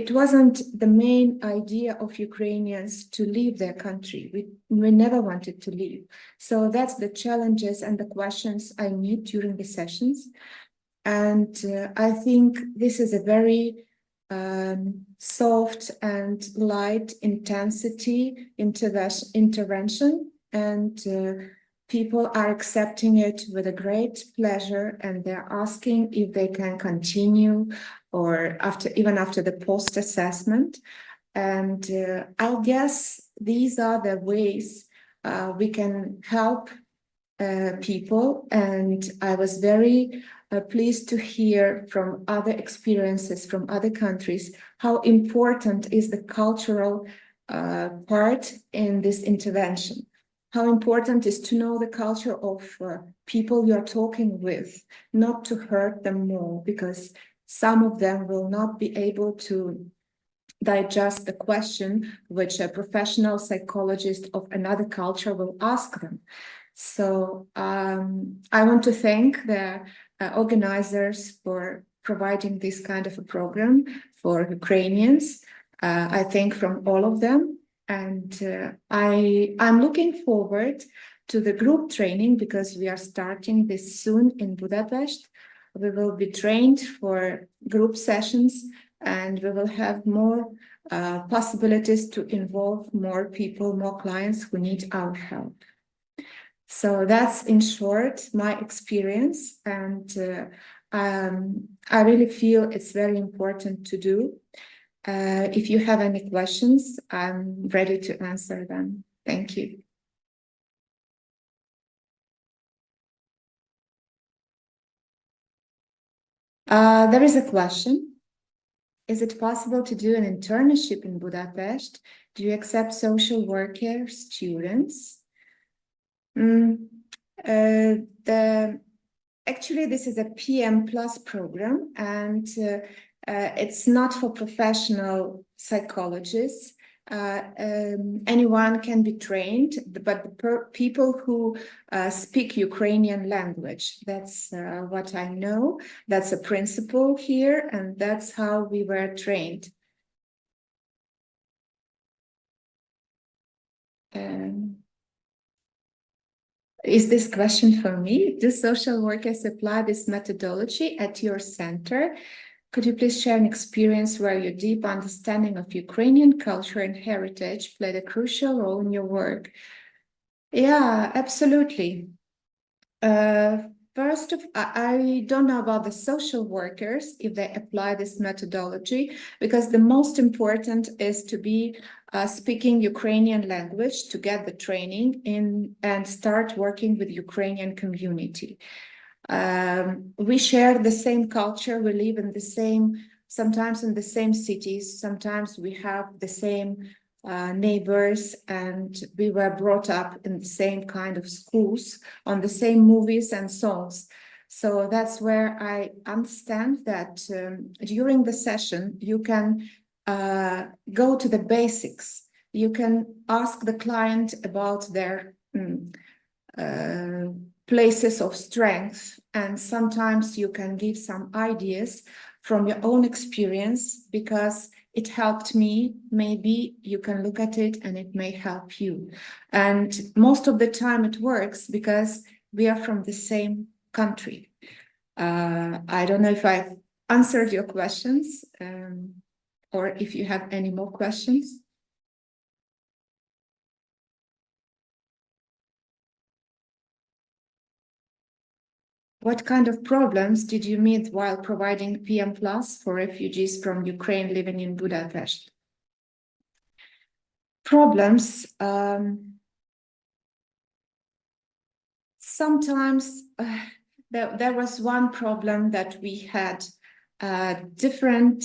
It wasn't the main idea of Ukrainians to leave their country. We never wanted to leave. So that's the challenges and the questions I meet during the sessions. And I think this is a very soft and light intensity intervention, and people are accepting it with a great pleasure, and they're asking if they can continue or even after the post-assessment. And I guess these are the ways we can help people. And I was very pleased to hear from other experiences from other countries how important is the cultural part in this intervention. How important is to know the culture of people you're talking with, not to hurt them more, because some of them will not be able to digest the question which a professional psychologist of another culture will ask them. So I want to thank the organizers for providing this kind of a program for Ukrainians. I thank from all of them. And I'm looking forward to the group training, because we are starting this soon in Budapest. We will be trained for group sessions, and we will have more possibilities to involve more people, more clients who need our help. So that's in short my experience, and I really feel it's very important to do. If you have any questions, I'm ready to answer them. Thank you. There is a question. Is it possible to do an internship in Budapest? Do you accept social worker students? Actually, this is a PM Plus program, and it's not for professional psychologists. Anyone can be trained, but people who speak Ukrainian language, that's what I know. That's a principle here, and that's how we were trained. Is this question for me? Do social workers apply this methodology at your center? Could you please share an experience where your deep understanding of Ukrainian culture and heritage played a crucial role in your work? Yeah, absolutely. First, I don't know about the social workers, if they apply this methodology, because the most important is to be speaking Ukrainian language to get the training in and start working with Ukrainian community. We share the same culture, we live in the same, sometimes in the same cities, sometimes we have the same neighbors, and we were brought up in the same kind of schools, on the same movies and songs. So that's where I understand that during the session, you can go to the basics. You can ask the client about their places of strength, and sometimes you can give some ideas from your own experience, because it helped me. Maybe you can look at it and it may help you. And most of the time it works because we are from the same country. I don't know if I've answered your questions, or if you have any more questions. What kind of problems did you meet while providing PM Plus for refugees from Ukraine living in Budapest? Problems, sometimes there was one problem that we had different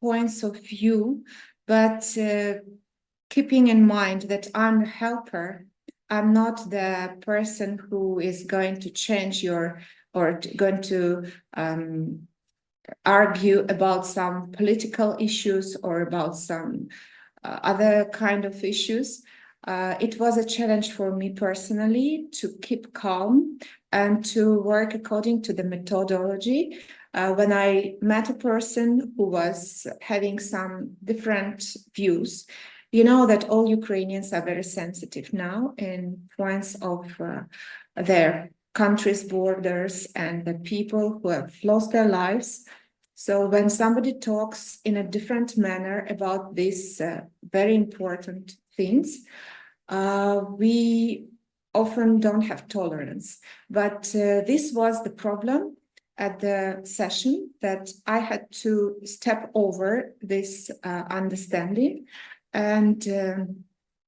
points of view, but keeping in mind that I'm a helper, I'm not the person who is going to change your or going to argue about some political issues or about some other kind of issues. It was a challenge for me personally to keep calm and to work according to the methodology. When I met a person who was having some different views, you know that all Ukrainians are very sensitive now in points of their country's borders and the people who have lost their lives. So when somebody talks in a different manner about these very important things, we often don't have tolerance. But this was the problem at the session, that I had to step over this understanding and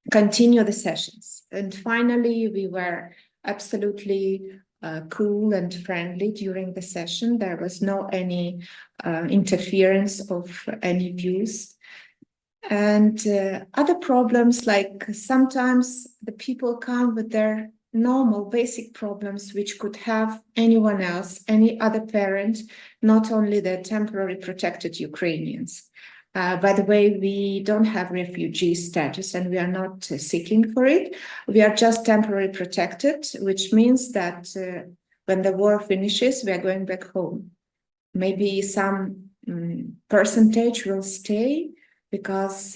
continue the sessions. And finally, we were absolutely cool and friendly during the session. There was no any interference of any views. And other problems, like sometimes the people come with their normal basic problems, which could have anyone else, any other parent, not only the temporary protected Ukrainians. By the way, we don't have refugee status and we are not seeking for it. We are just temporarily protected, which means that when the war finishes, we are going back home. Maybe some percentage will stay because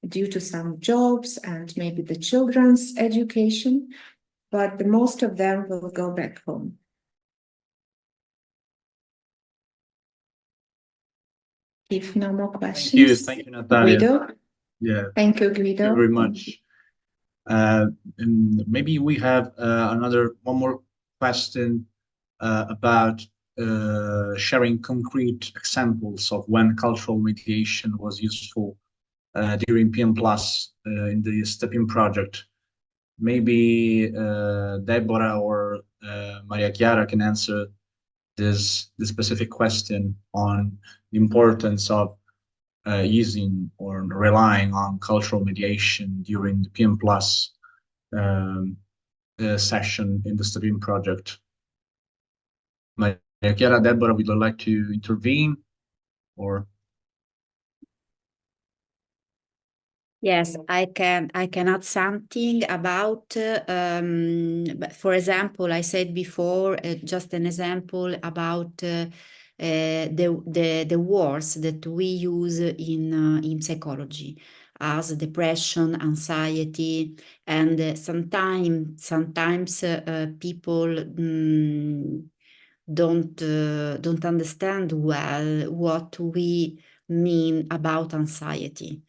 due to some jobs and maybe the children's education, but the most of them will go back home. If no more questions. Thank you, Natalia. Guido. Yeah. Thank you, Guido. Thank you very much. And maybe we have one more question about sharing concrete examples of when cultural mediation was useful during PM Plus in the STEPIN project. Maybe Deborah or Maria Chiara can answer this specific question on the importance of using or relying on cultural mediation during the PM Plus session in the STEPIN project. Maria Chiara, Deborah, would you like to intervene or? Yes, I can add something about, for example, I said before, just an example about the words that we use in psychology as depression, anxiety, and sometimes people don't understand well what we mean about anxiety.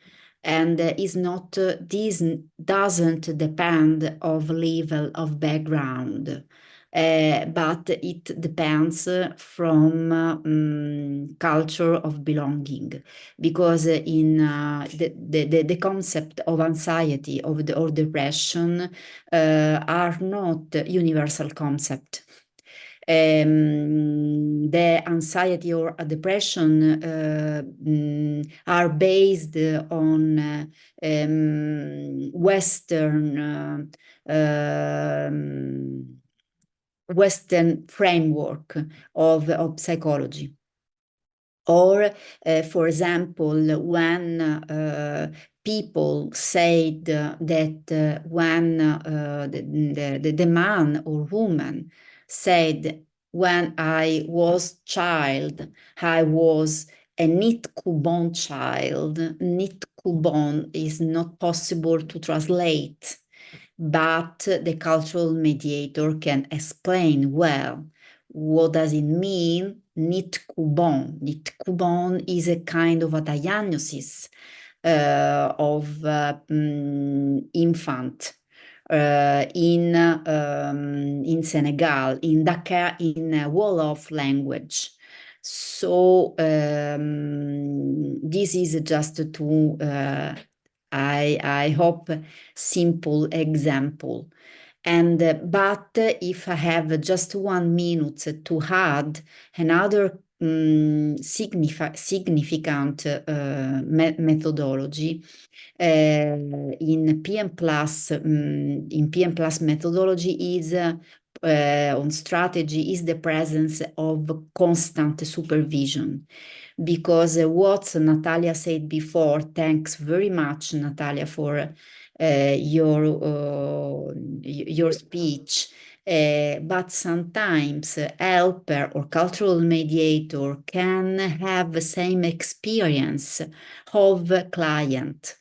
And is not this doesn't depend of level of background, but it depends from culture of belonging, because in the concept of anxiety or depression are not universal concept. The anxiety or depression are based on Western framework of psychology. Or, for example, when people said that when the man or woman said, when I was child, I was a nit-kubon child. Nit-kubon is not possible to translate, but the cultural mediator can explain well. What does it mean? Nit-kubon. Nit-kubon is a kind of a diagnosis of infant in Senegal, in Dakar, in Wolof language. So this is just to, I hope, simple example. And but if I have just 1 minute to add another significant methodology in PM Plus, methodology is on strategy is the presence of constant supervision. Because what Natalia said before, thanks very much, Natalia, for your speech. But sometimes helper or cultural mediator can have the same experience of client.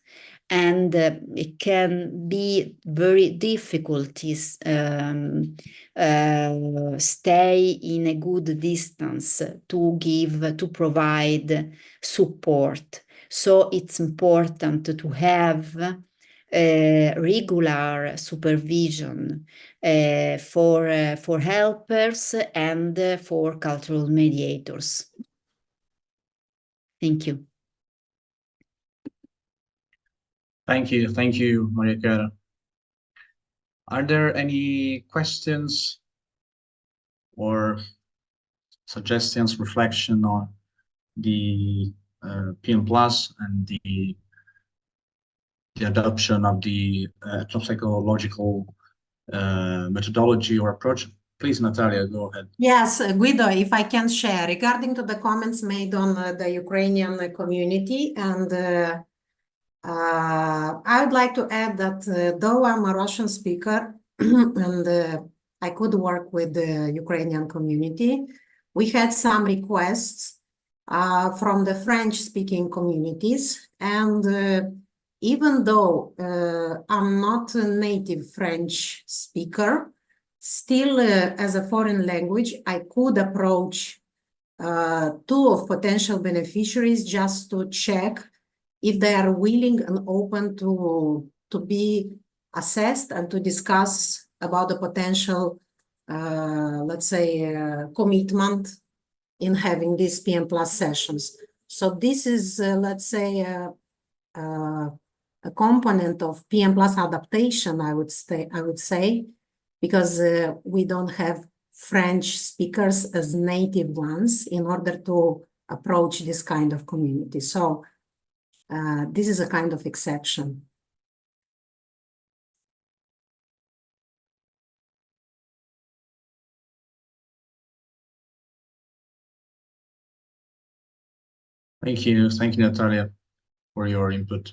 And it can be very difficult stay in a good distance to provide support. So it's important to have regular supervision for helpers and for cultural mediators. Thank you. Thank you, Maria Chiara. Are there any questions or suggestions, reflection on the PM Plus and the adoption of the psychological methodology or approach? Please, Natalia, go ahead. Yes, Guido, if I can share regarding to the comments made on the Ukrainian community, and I would like to add that though I'm a Russian speaker and I could work with the Ukrainian community, we had some requests from the French-speaking communities, and even though I'm not a native French speaker, still as a foreign language, I could approach 2 of potential beneficiaries just to check if they are willing and open to be assessed and to discuss about the potential, let's say, commitment in having these PM Plus sessions. So this is, let's say, a component of PM Plus adaptation, I would say, because we don't have French speakers as native ones in order to approach this kind of community. So this is a kind of exception. Thank you, Natalia, for your input.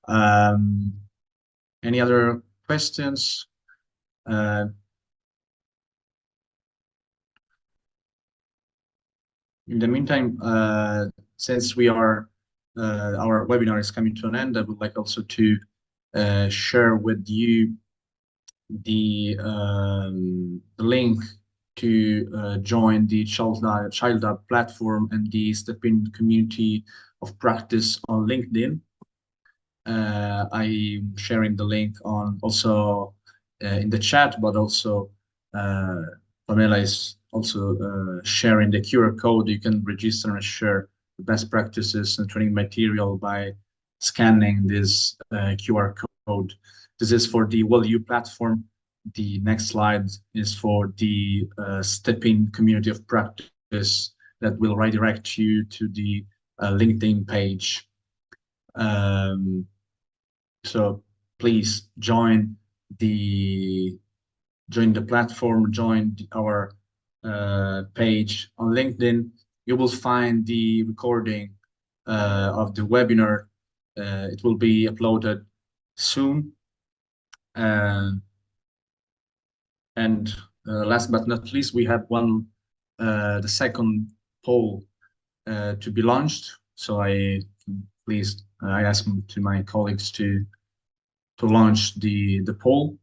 Any other questions? In the meantime, since we are our webinar is coming to an end, I would like also to share with you the link to join the Child platform and the Step-in community of practice on LinkedIn. I'm sharing the link on also in the chat, but also Pamela is also sharing the QR code. You can register and share the best practices and training material by scanning this QR code. This is for the WellU platform. The next slide is for the Step-in community of practice that will redirect you to the LinkedIn page. So please join the platform, join our page on LinkedIn. You will find the recording of the webinar. It will be uploaded soon. And last but not least, we have the second poll to be launched. So I ask to my colleagues to launch the poll.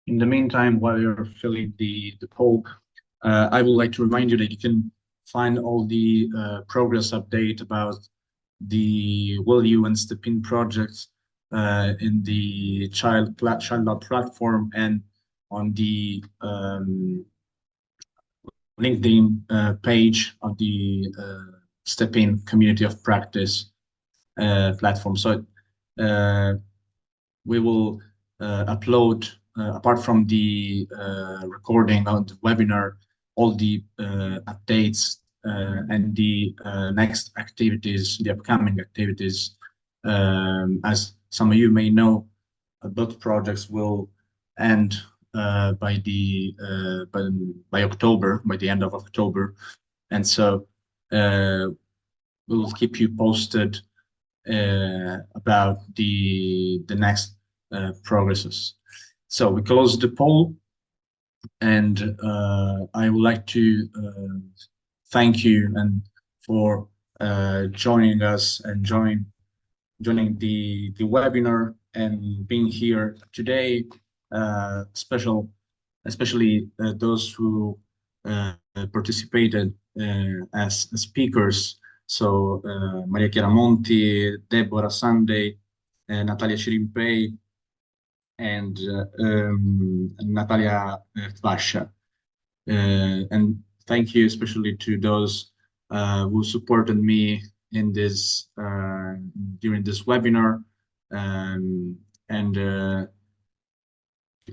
In the meantime, while you're filling the poll, I would like to remind you that you can find all the progress update about the WellU and Step-in projects in the Child platform and on the LinkedIn page of the Step-in community of practice platform. So we will upload, apart from the recording of the webinar, all the updates and the next activities, the upcoming activities. As some of you may know, both projects will end by October, by the end of October, and so we'll keep you posted about the next progresses. So we close the poll, and I would like to thank you and for joining us and joining the webinar and being here today. Especially those who participated as speakers. So Maria Chiara Monti, Deborah Sunday, Natalia Chirimpei, and Natalia Tvasha. And thank you especially to those who supported me in this during this webinar, and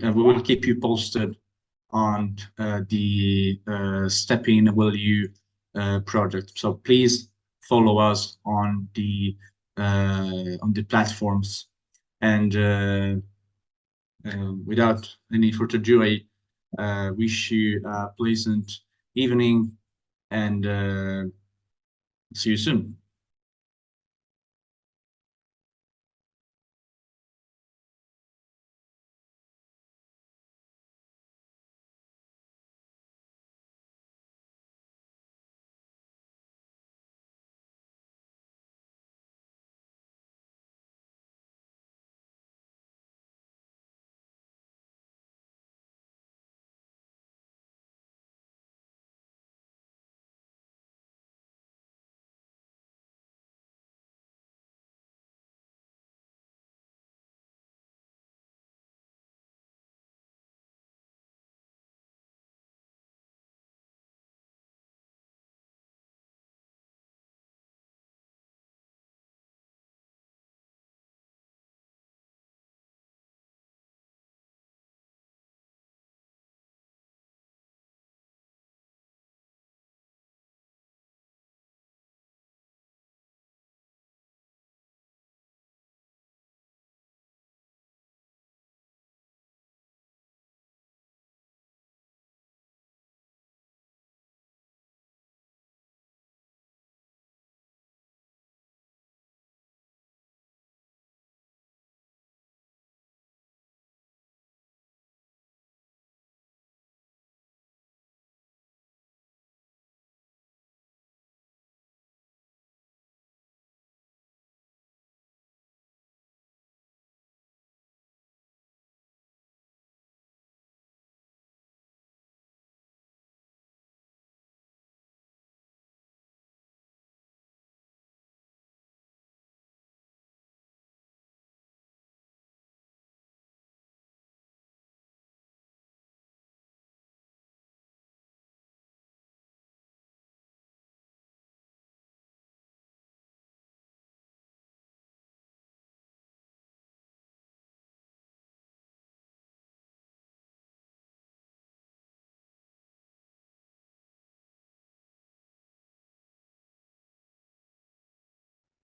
we will keep you posted on the Stepping Will You project. So please follow us on the platforms, and without any further ado, I wish you a pleasant evening, and see you soon.